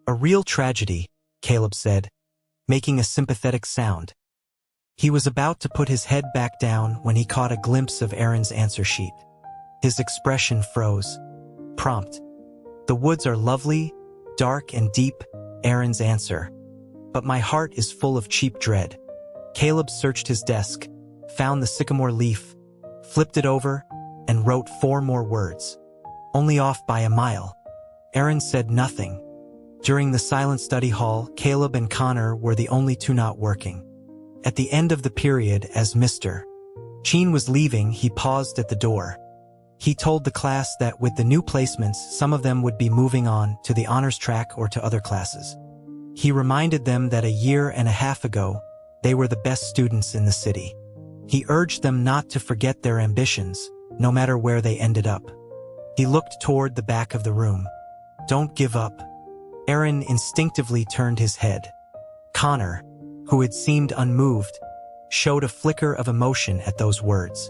A real tragedy," Caleb said, making a sympathetic sound. He was about to put his head back down when he caught a glimpse of Aaron's answer sheet. His expression froze. Prompt. "The woods are lovely, dark and deep," Aaron's answer. "But my heart is full of cheap dread." Caleb searched his desk, found the sycamore leaf, flipped it over, and wrote 4 more words. "Only off by a mile." Aaron said nothing. During the silent study hall, Caleb and Connor were the only 2 not working. At the end of the period, as Mr. Sheen was leaving, he paused at the door. He told the class that with the new placements, some of them would be moving on to the honors track or to other classes. He reminded them that a year and a half ago, they were the best students in the city. He urged them not to forget their ambitions, no matter where they ended up. He looked toward the back of the room. "Don't give up." Aaron instinctively turned his head. Connor, who had seemed unmoved, showed a flicker of emotion at those words.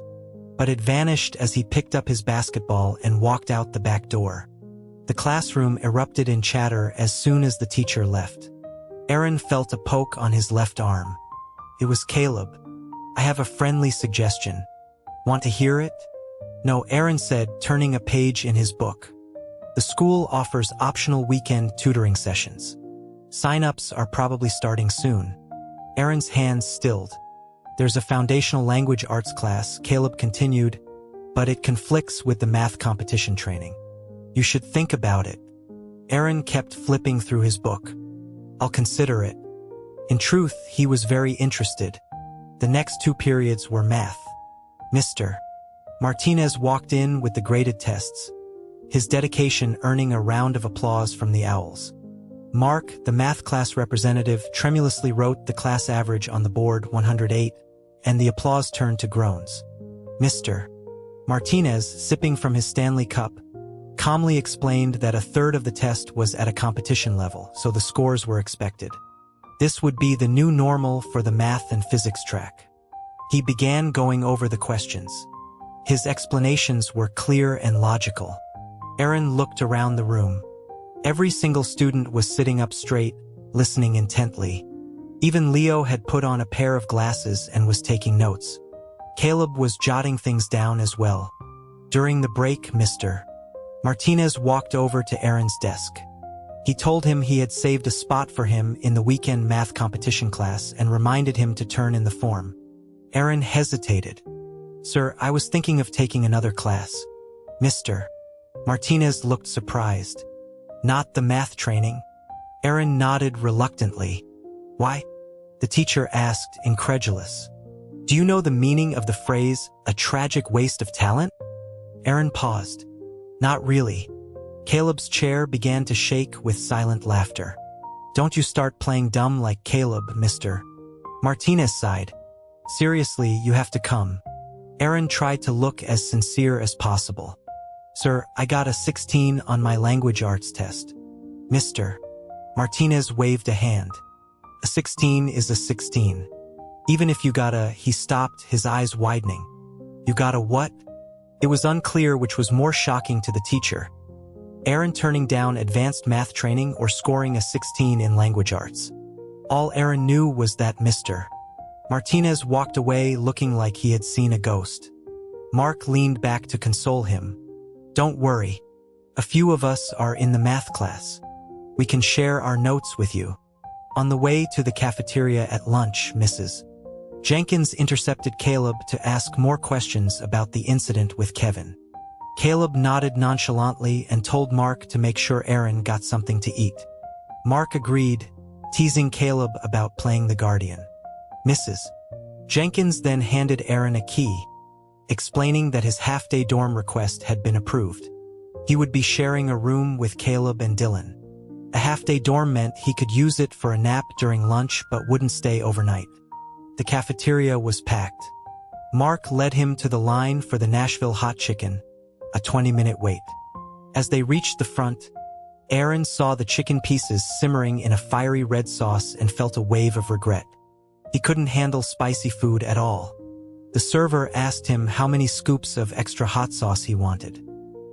But it vanished as he picked up his basketball and walked out the back door. The classroom erupted in chatter as soon as the teacher left. Aaron felt a poke on his left arm. It was Caleb. "I have a friendly suggestion. Want to hear it?" "No," Aaron said, turning a page in his book. "The school offers optional weekend tutoring sessions. Sign-ups are probably starting soon." Aaron's hands stilled. "There's a foundational language arts class," Caleb continued, "but it conflicts with the math competition training. You should think about it." Aaron kept flipping through his book. "I'll consider it." In truth, he was very interested. The next 2 periods were math. Mr. Martinez walked in with the graded tests, his dedication earning a round of applause from the owls. Mark, the math class representative, tremulously wrote the class average on the board, 108, and the applause turned to groans. Mr. Martinez, sipping from his Stanley cup, calmly explained that a third of the test was at a competition level, so the scores were expected. This would be the new normal for the math and physics track. He began going over the questions. His explanations were clear and logical. Aaron looked around the room. Every single student was sitting up straight, listening intently. Even Leo had put on a pair of glasses and was taking notes. Caleb was jotting things down as well. During the break, Mr. Martinez walked over to Aaron's desk. He told him he had saved a spot for him in the weekend math competition class and reminded him to turn in the form. Aaron hesitated. "Sir, I was thinking of taking another class." Mr. Martinez looked surprised. Not the math training? Aaron nodded reluctantly. Why? The teacher asked, incredulous. Do you know the meaning of the phrase, a tragic waste of talent? Aaron paused. Not really. Caleb's chair began to shake with silent laughter. Don't you start playing dumb like Caleb, Mr. Martinez sighed. Seriously, you have to come. Aaron tried to look as sincere as possible. Sir, I got a 16 on my language arts test. Mr. Martinez waved a hand. A 16 is a 16. Even if you got a, he stopped, his eyes widening. You got a what? It was unclear which was more shocking to the teacher. Aaron turning down advanced math training or scoring a 16 in language arts. All Aaron knew was that Mr. Martinez walked away looking like he had seen a ghost. Mark leaned back to console him. Don't worry. A few of us are in the math class. We can share our notes with you. On the way to the cafeteria at lunch, Mrs. Jenkins intercepted Caleb to ask more questions about the incident with Kevin. Caleb nodded nonchalantly and told Mark to make sure Aaron got something to eat. Mark agreed, teasing Caleb about playing the guardian. Mrs. Jenkins then handed Aaron a key, explaining that his half-day dorm request had been approved. He would be sharing a room with Caleb and Dylan. A half-day dorm meant he could use it for a nap during lunch but wouldn't stay overnight. The cafeteria was packed. Mark led him to the line for the Nashville hot chicken, a 20-minute wait. As they reached the front, Aaron saw the chicken pieces simmering in a fiery red sauce and felt a wave of regret. He couldn't handle spicy food at all. The server asked him how many scoops of extra hot sauce he wanted.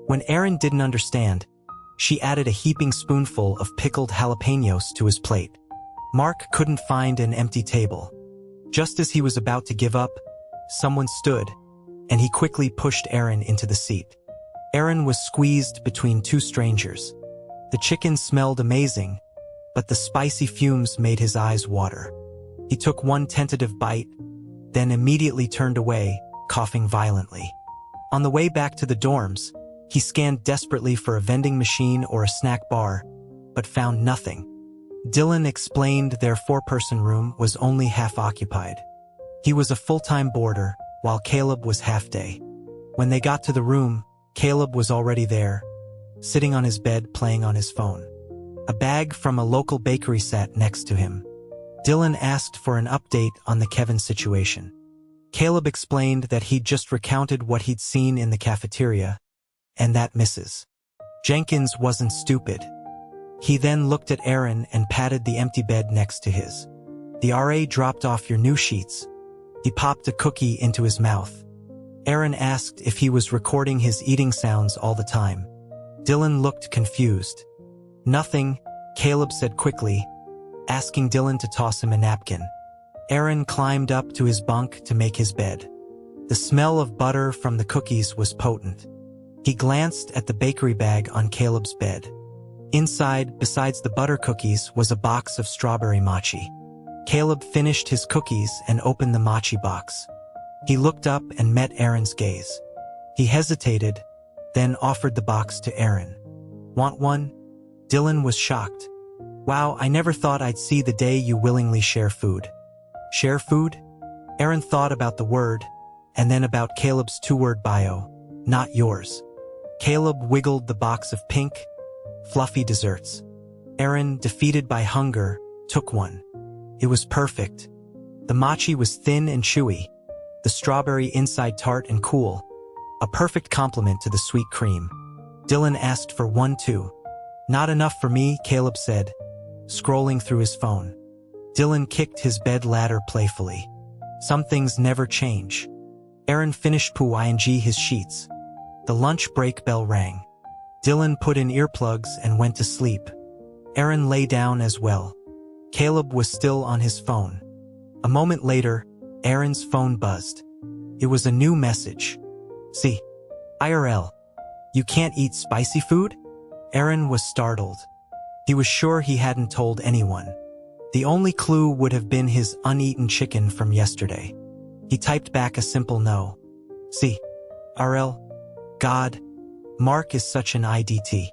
When Aaron didn't understand, she added a heaping spoonful of pickled jalapenos to his plate. Mark couldn't find an empty table. Just as he was about to give up, someone stood, and he quickly pushed Aaron into the seat. Aaron was squeezed between two strangers. The chicken smelled amazing, but the spicy fumes made his eyes water. He took one tentative bite, then immediately turned away, coughing violently. On the way back to the dorms, he scanned desperately for a vending machine or a snack bar, but found nothing. Dylan explained their four-person room was only half occupied. He was a full-time boarder, while Caleb was half-day. When they got to the room, Caleb was already there, sitting on his bed playing on his phone. A bag from a local bakery sat next to him. Dylan asked for an update on the Kevin situation. Caleb explained that he'd just recounted what he'd seen in the cafeteria, and that Mrs. Jenkins wasn't stupid. He then looked at Aaron and patted the empty bed next to his. The RA dropped off your new sheets. He popped a cookie into his mouth. Aaron asked if he was recording his eating sounds all the time. Dylan looked confused. Nothing, Caleb said quickly, asking Dylan to toss him a napkin. Aaron climbed up to his bunk to make his bed. The smell of butter from the cookies was potent. He glanced at the bakery bag on Caleb's bed. Inside, besides the butter cookies, was a box of strawberry mochi. Caleb finished his cookies and opened the mochi box. He looked up and met Aaron's gaze. He hesitated, then offered the box to Aaron. Want one? Dylan was shocked. Wow, I never thought I'd see the day you willingly share food. Share food? Aaron thought about the word, and then about Caleb's two-word bio. Not yours. Caleb wiggled the box of pink, fluffy desserts. Aaron, defeated by hunger, took one. It was perfect. The mochi was thin and chewy, the strawberry inside tart and cool, a perfect complement to the sweet cream. Dylan asked for one too. Not enough for me, Caleb said, scrolling through his phone. Dylan kicked his bed ladder playfully. Some things never change. Aaron finished pooing his sheets. The lunch break bell rang. Dylan put in earplugs and went to sleep. Aaron lay down as well. Caleb was still on his phone. A moment later, Aaron's phone buzzed. It was a new message. See, IRL. You can't eat spicy food? Aaron was startled. He was sure he hadn't told anyone. The only clue would have been his uneaten chicken from yesterday. He typed back a simple no. See, RL. God, Mark is such an IDT.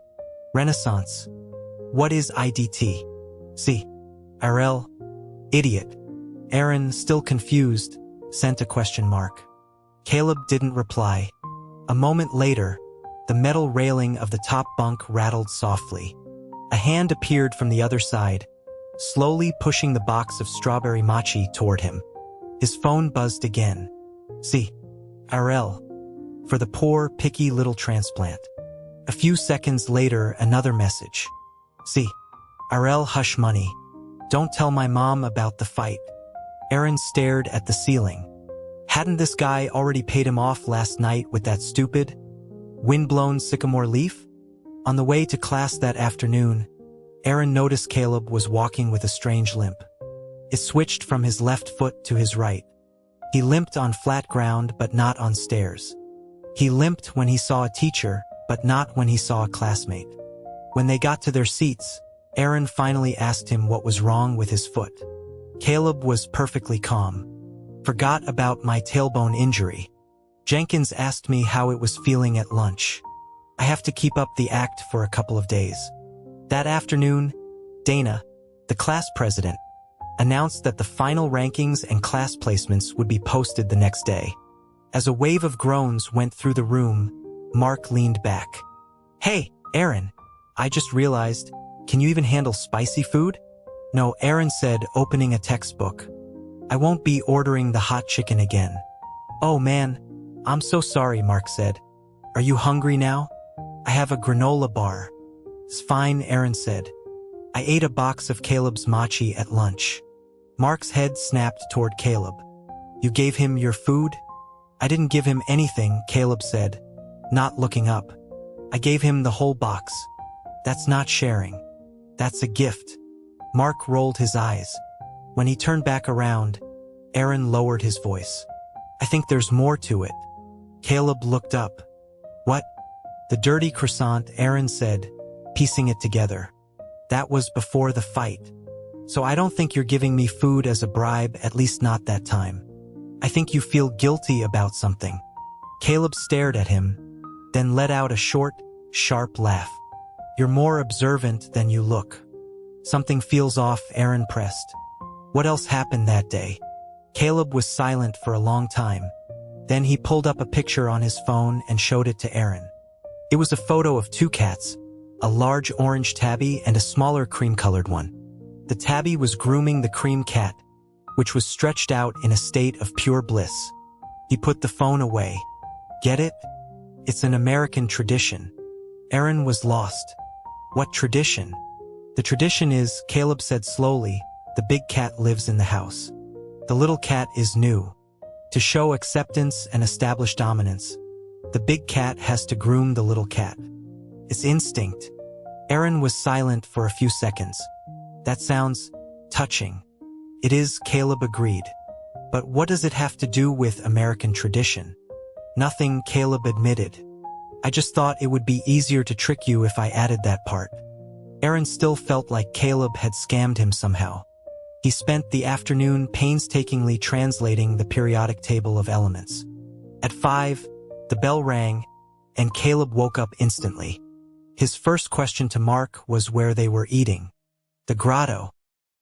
Renaissance. What is IDT? See. RL. Idiot. Aaron, still confused, sent a question mark. Caleb didn't reply. A moment later, the metal railing of the top bunk rattled softly. A hand appeared from the other side, slowly pushing the box of strawberry mochi toward him. His phone buzzed again. See. RL. For the poor, picky little transplant. A few seconds later, another message. See. RL, hush money. Don't tell my mom about the fight. Aaron stared at the ceiling. Hadn't this guy already paid him off last night with that stupid, wind-blown sycamore leaf? On the way to class that afternoon, Aaron noticed Caleb was walking with a strange limp. It switched from his left foot to his right. He limped on flat ground but not on stairs. He limped when he saw a teacher, but not when he saw a classmate. When they got to their seats, Aaron finally asked him what was wrong with his foot. Caleb was perfectly calm. Forgot about my tailbone injury. Jenkins asked me how it was feeling at lunch. I have to keep up the act for a couple of days. That afternoon, Dana, the class president, announced that the final rankings and class placements would be posted the next day. As a wave of groans went through the room, Mark leaned back. Hey, Aaron, I just realized, can you even handle spicy food? No, Aaron said, opening a textbook. I won't be ordering the hot chicken again. Oh man, I'm so sorry, Mark said. Are you hungry now? I have a granola bar. It's fine, Aaron said. I ate a box of Caleb's mochi at lunch. Mark's head snapped toward Caleb. You gave him your food? I didn't give him anything, Caleb said, not looking up. I gave him the whole box. That's not sharing. That's a gift. Mark rolled his eyes. When he turned back around, Aaron lowered his voice. I think there's more to it. Caleb looked up. What? The dirty croissant, Aaron said, piecing it together. That was before the fight. So I don't think you're giving me food as a bribe, at least not that time. I think you feel guilty about something. Caleb stared at him, then let out a short, sharp laugh. You're more observant than you look. Something feels off, Aaron pressed. What else happened that day? Caleb was silent for a long time. Then he pulled up a picture on his phone and showed it to Aaron. It was a photo of two cats, a large orange tabby and a smaller cream-colored one. The tabby was grooming the cream cat, which was stretched out in a state of pure bliss. He put the phone away. Get it? It's an American tradition. Aaron was lost. What tradition? The tradition is, Caleb said slowly, the big cat lives in the house. The little cat is new. To show acceptance and establish dominance, the big cat has to groom the little cat. It's instinct. Aaron was silent for a few seconds. That sounds touching. It is, Caleb agreed. But what does it have to do with American tradition? Nothing, Caleb admitted. I just thought it would be easier to trick you if I added that part. Aaron still felt like Caleb had scammed him somehow. He spent the afternoon painstakingly translating the periodic table of elements. At 5, the bell rang, and Caleb woke up instantly. His first question to Mark was where they were eating. The grotto.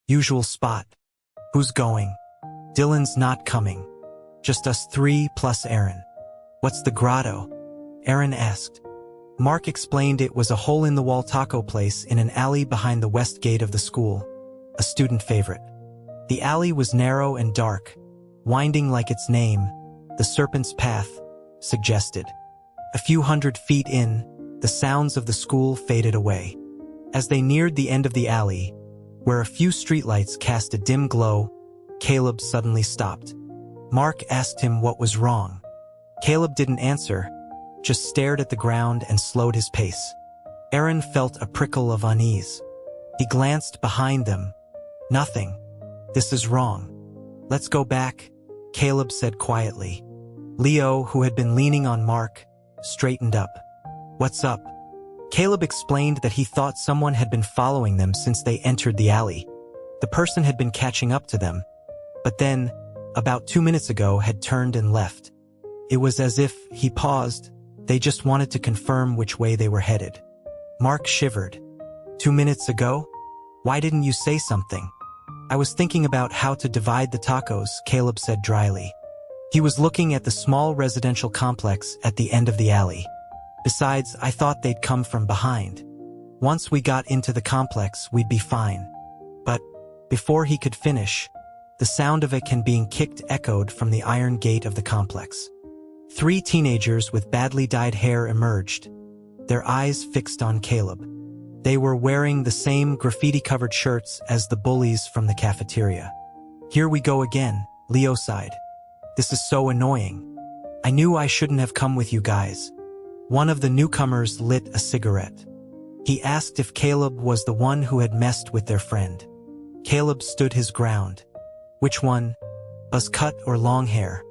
Usual spot. Who's going? Dylan's not coming. Just us 3 plus Aaron. What's the grotto? Aaron asked. Mark explained it was a hole-in-the-wall taco place in an alley behind the west gate of the school, a student favorite. The alley was narrow and dark, winding like its name, the Serpent's Path, suggested. A few hundred feet in, the sounds of the school faded away. As they neared the end of the alley, where a few streetlights cast a dim glow, Caleb suddenly stopped. Mark asked him what was wrong. Caleb didn't answer, just stared at the ground and slowed his pace. Aaron felt a prickle of unease. He glanced behind them. Nothing. This is wrong. Let's go back, Caleb said quietly. Leo, who had been leaning on Mark, straightened up. What's up? Caleb explained that he thought someone had been following them since they entered the alley. The person had been catching up to them, but then, about 2 minutes ago, had turned and left. It was as if he paused, They just wanted to confirm which way they were headed. Mark shivered. 2 minutes ago? Why didn't you say something? I was thinking about how to divide the tacos, Caleb said dryly. He was looking at the small residential complex at the end of the alley. Besides, I thought they'd come from behind. Once we got into the complex, we'd be fine. But before he could finish, the sound of a can being kicked echoed from the iron gate of the complex. 3 teenagers with badly dyed hair emerged, their eyes fixed on Caleb. They were wearing the same graffiti-covered shirts as the bullies from the cafeteria. Here we go again, Leo sighed. This is so annoying. I knew I shouldn't have come with you guys. One of the newcomers lit a cigarette. He asked if Caleb was the one who had messed with their friend. Caleb stood his ground. Which one? Buzz cut or long hair?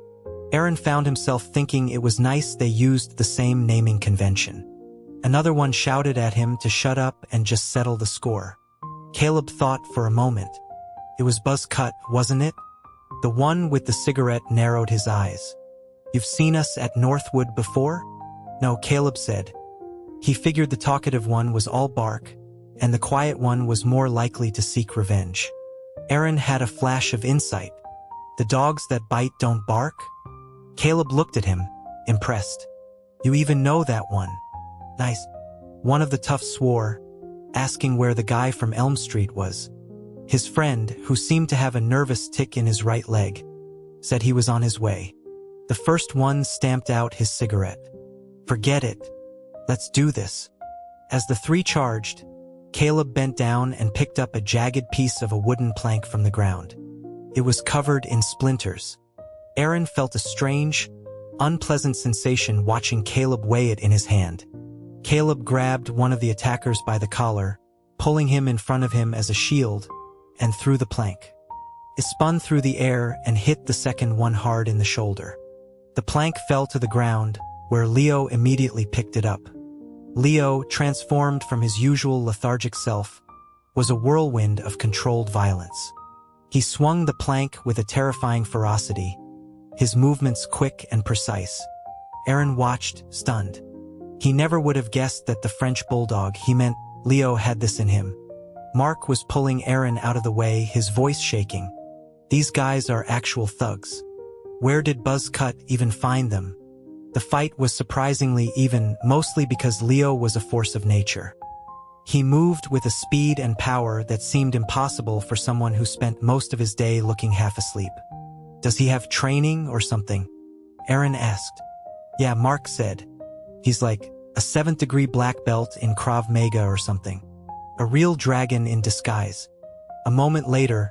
Aaron found himself thinking it was nice they used the same naming convention. Another one shouted at him to shut up and just settle the score. Caleb thought for a moment. It was Buzz Cut, wasn't it? The one with the cigarette narrowed his eyes. You've seen us at Northwood before? No, Caleb said. He figured the talkative one was all bark, and the quiet one was more likely to seek revenge. Aaron had a flash of insight. The dogs that bite don't bark? Caleb looked at him, impressed. You even know that one. Nice. One of the toughs swore, asking where the guy from Elm Street was. His friend, who seemed to have a nervous tick in his right leg, said he was on his way. The first one stamped out his cigarette. Forget it. Let's do this. As the 3 charged, Caleb bent down and picked up a jagged piece of a wooden plank from the ground. It was covered in splinters. Aaron felt a strange, unpleasant sensation watching Caleb weigh it in his hand. Caleb grabbed one of the attackers by the collar, pulling him in front of him as a shield, and threw the plank. It spun through the air and hit the second one hard in the shoulder. The plank fell to the ground, where Leo immediately picked it up. Leo, transformed from his usual lethargic self, was a whirlwind of controlled violence. He swung the plank with a terrifying ferocity, his movements quick and precise. Aaron watched, stunned. He never would have guessed that the French bulldog he meant, Leo, had this in him. Mark was pulling Aaron out of the way, his voice shaking. These guys are actual thugs. Where did Buzz Cut even find them? The fight was surprisingly even, mostly because Leo was a force of nature. He moved with a speed and power that seemed impossible for someone who spent most of his day looking half asleep. Does he have training or something? Aaron asked. Yeah, Mark said. He's like a 7th-degree black belt in Krav Maga or something. A real dragon in disguise. A moment later,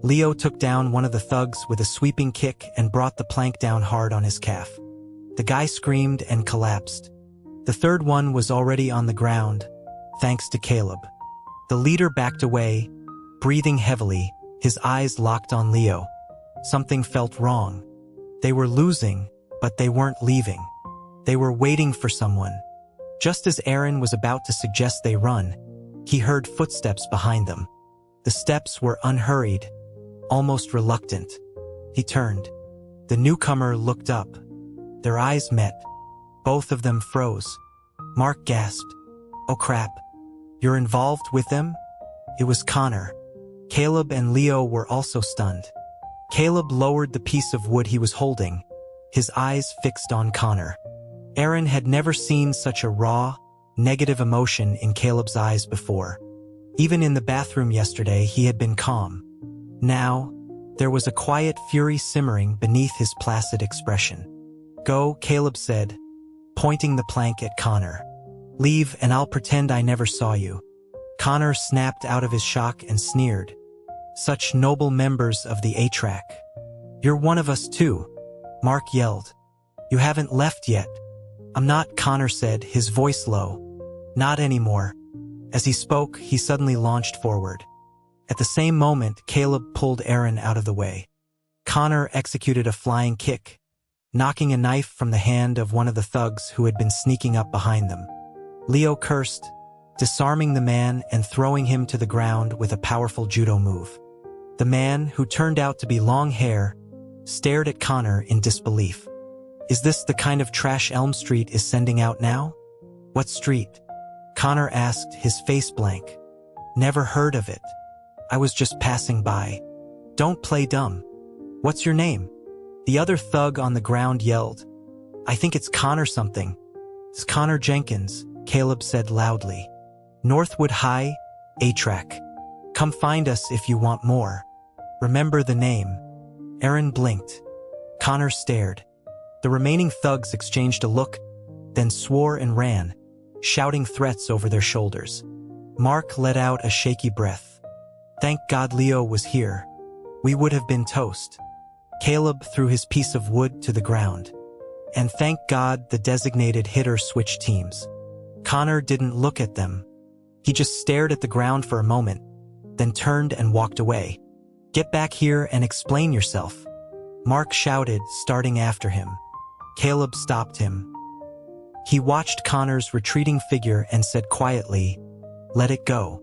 Leo took down one of the thugs with a sweeping kick and brought the plank down hard on his calf. The guy screamed and collapsed. The third one was already on the ground, thanks to Caleb. The leader backed away, breathing heavily, his eyes locked on Leo. Something felt wrong. They were losing, but they weren't leaving. They were waiting for someone. Just as Aaron was about to suggest they run, he heard footsteps behind them. The steps were unhurried, almost reluctant. He turned. The newcomer looked up. Their eyes met. Both of them froze. Mark gasped. Oh crap. You're involved with them? It was Connor. Caleb and Leo were also stunned. Caleb lowered the piece of wood he was holding, his eyes fixed on Connor. Aaron had never seen such a raw, negative emotion in Caleb's eyes before. Even in the bathroom yesterday, he had been calm. Now, there was a quiet fury simmering beneath his placid expression. Go, Caleb said, pointing the plank at Connor. Leave and I'll pretend I never saw you. Connor snapped out of his shock and sneered. Such noble members of the A-Track. You're one of us too, Mark yelled. You haven't left yet. I'm not, Connor said, his voice low. Not anymore. As he spoke, he suddenly launched forward. At the same moment, Caleb pulled Aaron out of the way. Connor executed a flying kick, knocking a knife from the hand of one of the thugs who had been sneaking up behind them. Leo cursed, disarming the man and throwing him to the ground with a powerful judo move. The man, who turned out to be long hair, stared at Connor in disbelief. Is this the kind of trash Elm Street is sending out now? What street? Connor asked, his face blank. Never heard of it. I was just passing by. Don't play dumb. What's your name? The other thug on the ground yelled. I think it's Connor something. It's Connor Jenkins, Caleb said loudly. Northwood High, A-Track. Come find us if you want more. Remember the name. Aaron blinked. Connor stared. The remaining thugs exchanged a look, then swore and ran, shouting threats over their shoulders. Mark let out a shaky breath. Thank God Leo was here. We would have been toast. Caleb threw his piece of wood to the ground. And thank God the designated hitter switched teams. Connor didn't look at them. He just stared at the ground for a moment, then turned and walked away. Get back here and explain yourself. Mark shouted, starting after him. Caleb stopped him. He watched Connor's retreating figure and said quietly, let it go.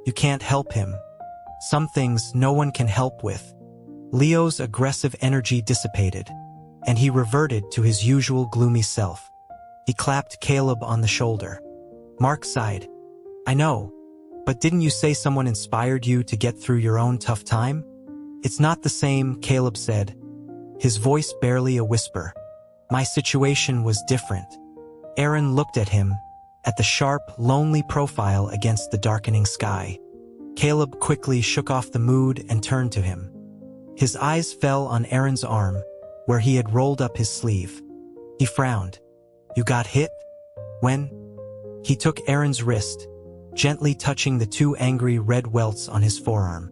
You can't help him. Some things no one can help with. Leo's aggressive energy dissipated, and he reverted to his usual gloomy self. He clapped Caleb on the shoulder. Mark sighed. I know, but didn't you say someone inspired you to get through your own tough time? It's not the same, Caleb said, his voice barely a whisper. My situation was different. Aaron looked at him, at the sharp, lonely profile against the darkening sky. Caleb quickly shook off the mood and turned to him. His eyes fell on Aaron's arm, where he had rolled up his sleeve. He frowned. You got hit? When? He took Aaron's wrist, gently touching the two angry red welts on his forearm.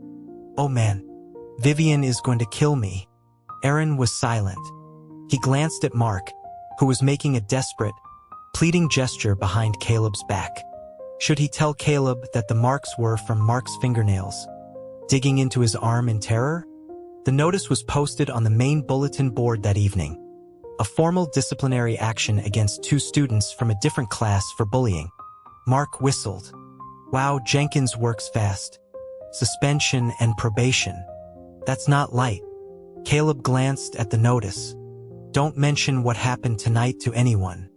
Oh man, Vivian is going to kill me. Aaron was silent. He glanced at Mark, who was making a desperate, pleading gesture behind Caleb's back. Should he tell Caleb that the marks were from Mark's fingernails, digging into his arm in terror? The notice was posted on the main bulletin board that evening. A formal disciplinary action against 2 students from a different class for bullying. Mark whistled. Wow, Jenkins works fast. Suspension and probation. That's not light. Caleb glanced at the notice. Don't mention what happened tonight to anyone.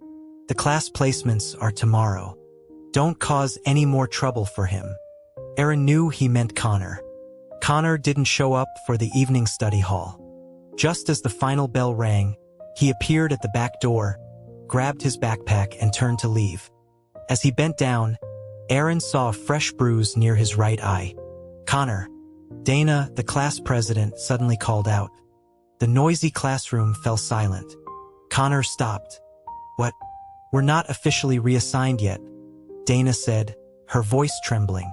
The class placements are tomorrow. Don't cause any more trouble for him. Aaron knew he meant Connor. Connor didn't show up for the evening study hall. Just as the final bell rang, he appeared at the back door, grabbed his backpack and turned to leave. As he bent down, Aaron saw a fresh bruise near his right eye. Connor. Dana, the class president, suddenly called out. The noisy classroom fell silent. Connor stopped. What? We're not officially reassigned yet, Dana said, her voice trembling.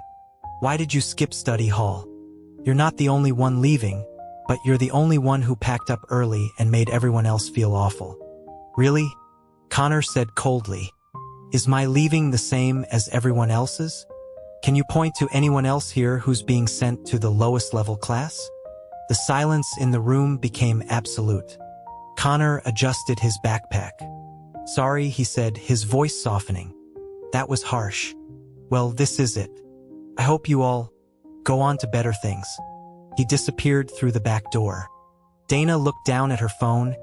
Why did you skip study hall? You're not the only one leaving, but you're the only one who packed up early and made everyone else feel awful. Really? Connor said coldly. Is my leaving the same as everyone else's? Can you point to anyone else here who's being sent to the lowest level class? The silence in the room became absolute. Connor adjusted his backpack. Sorry, he said, his voice softening. That was harsh. Well, this is it. I hope you all go on to better things. He disappeared through the back door. Dana looked down at her phone,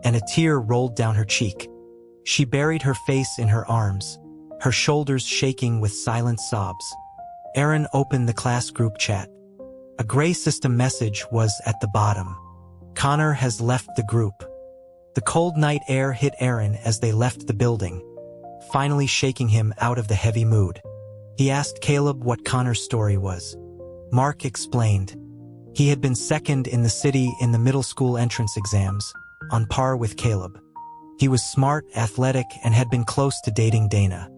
and a tear rolled down her cheek. She buried her face in her arms, her shoulders shaking with silent sobs. Aaron opened the class group chat. A gray system message was at the bottom. Connor has left the group. The cold night air hit Aaron as they left the building, finally shaking him out of the heavy mood. He asked Caleb what Connor's story was. Mark explained. He had been second in the city in the middle school entrance exams, on par with Caleb. He was smart, athletic, and had been close to dating Dana.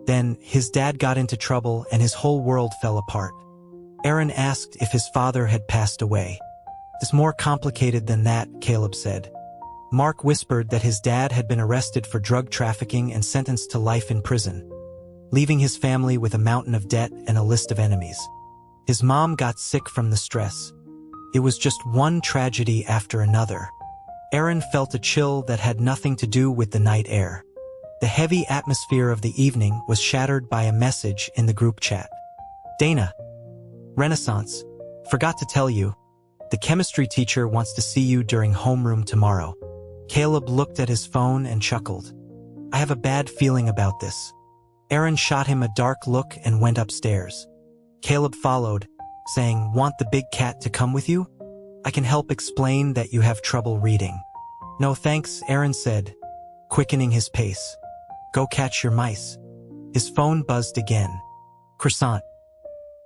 Then, his dad got into trouble and his whole world fell apart. Aaron asked if his father had passed away. It's more complicated than that, Caleb said. Mark whispered that his dad had been arrested for drug trafficking and sentenced to life in prison, leaving his family with a mountain of debt and a list of enemies. His mom got sick from the stress. It was just one tragedy after another. Aaron felt a chill that had nothing to do with the night air. The heavy atmosphere of the evening was shattered by a message in the group chat. Dana. Renaissance. Forgot to tell you. The chemistry teacher wants to see you during homeroom tomorrow. Caleb looked at his phone and chuckled. I have a bad feeling about this. Aaron shot him a dark look and went upstairs. Caleb followed, saying, Want the big cat to come with you? I can help explain that you have trouble reading. No thanks, Aaron said, quickening his pace. Go catch your mice. His phone buzzed again. Croissant.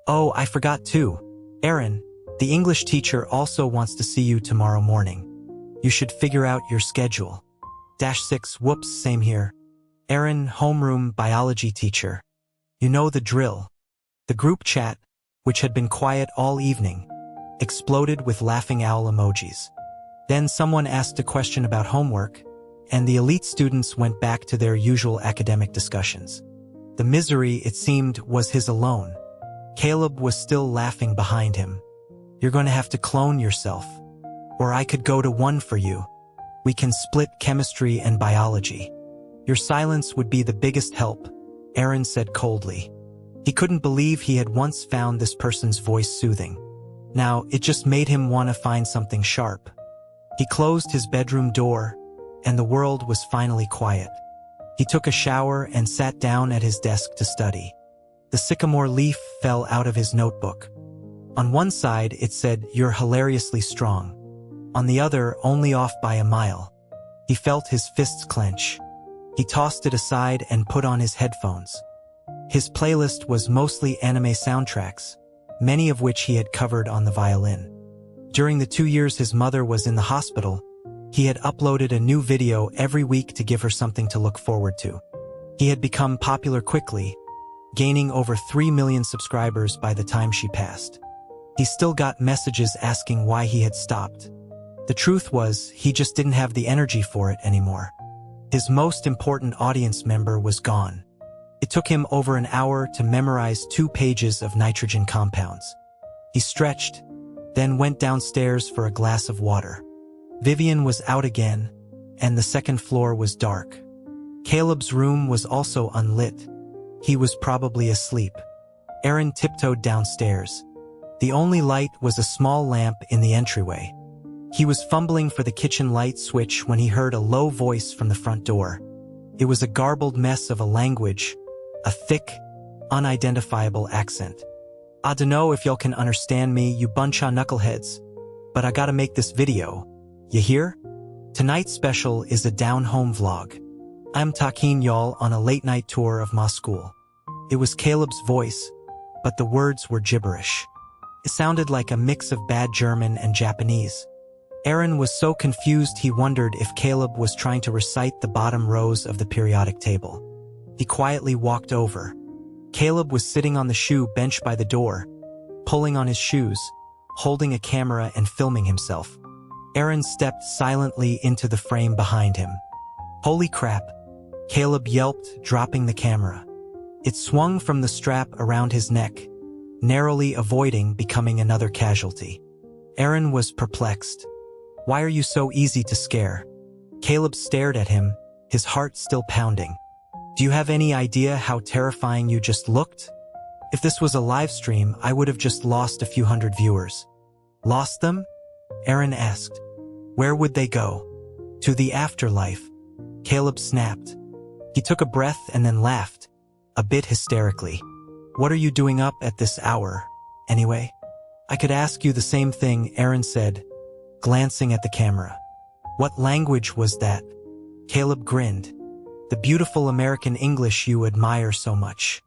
Oh, I forgot too. Aaron, the English teacher also wants to see you tomorrow morning. You should figure out your schedule. -6, whoops, same here. Aaron, homeroom biology teacher. You know the drill. The group chat, which had been quiet all evening, exploded with laughing owl emojis. Then someone asked a question about homework, and the elite students went back to their usual academic discussions. The misery, it seemed, was his alone. Caleb was still laughing behind him. You're going to have to clone yourself. Or I could go to one for you. We can split chemistry and biology. Your silence would be the biggest help, Aaron said coldly. He couldn't believe he had once found this person's voice soothing. Now, it just made him want to find something sharp. He closed his bedroom door, and the world was finally quiet. He took a shower and sat down at his desk to study. The sycamore leaf fell out of his notebook. On one side, it said, You're hilariously strong. On the other, only off by a mile. He felt his fists clench. He tossed it aside and put on his headphones. His playlist was mostly anime soundtracks, many of which he had covered on the violin. During the 2 years his mother was in the hospital, he had uploaded a new video every week to give her something to look forward to. He had become popular quickly, gaining over 3 million subscribers by the time she passed. He still got messages asking why he had stopped. The truth was, he just didn't have the energy for it anymore. His most important audience member was gone. It took him over an hour to memorize 2 pages of nitrogen compounds. He stretched, then went downstairs for a glass of water. Vivian was out again, and the second floor was dark. Caleb's room was also unlit. He was probably asleep. Aaron tiptoed downstairs. The only light was a small lamp in the entryway. He was fumbling for the kitchen light switch when he heard a low voice from the front door. It was a garbled mess of a language, a thick, unidentifiable accent. I dunno if y'all can understand me, you bunch of knuckleheads, but I gotta make this video. You hear? Tonight's special is a down-home vlog. I'm taking y'all on a late-night tour of my school. It was Caleb's voice, but the words were gibberish. It sounded like a mix of bad German and Japanese. Aaron was so confused he wondered if Caleb was trying to recite the bottom rows of the periodic table. He quietly walked over. Caleb was sitting on the shoe bench by the door, pulling on his shoes, holding a camera and filming himself. Aaron stepped silently into the frame behind him. Holy crap! Caleb yelped, dropping the camera. It swung from the strap around his neck, narrowly avoiding becoming another casualty. Aaron was perplexed. Why are you so easy to scare? Caleb stared at him, his heart still pounding. Do you have any idea how terrifying you just looked? If this was a live stream, I would have just lost a few hundred viewers. Lost them? Aaron asked. Where would they go? To the afterlife. Caleb snapped. He took a breath and then laughed, a bit hysterically. What are you doing up at this hour, anyway? I could ask you the same thing, Aaron said, glancing at the camera. What language was that? Caleb grinned. The beautiful American English you admire so much.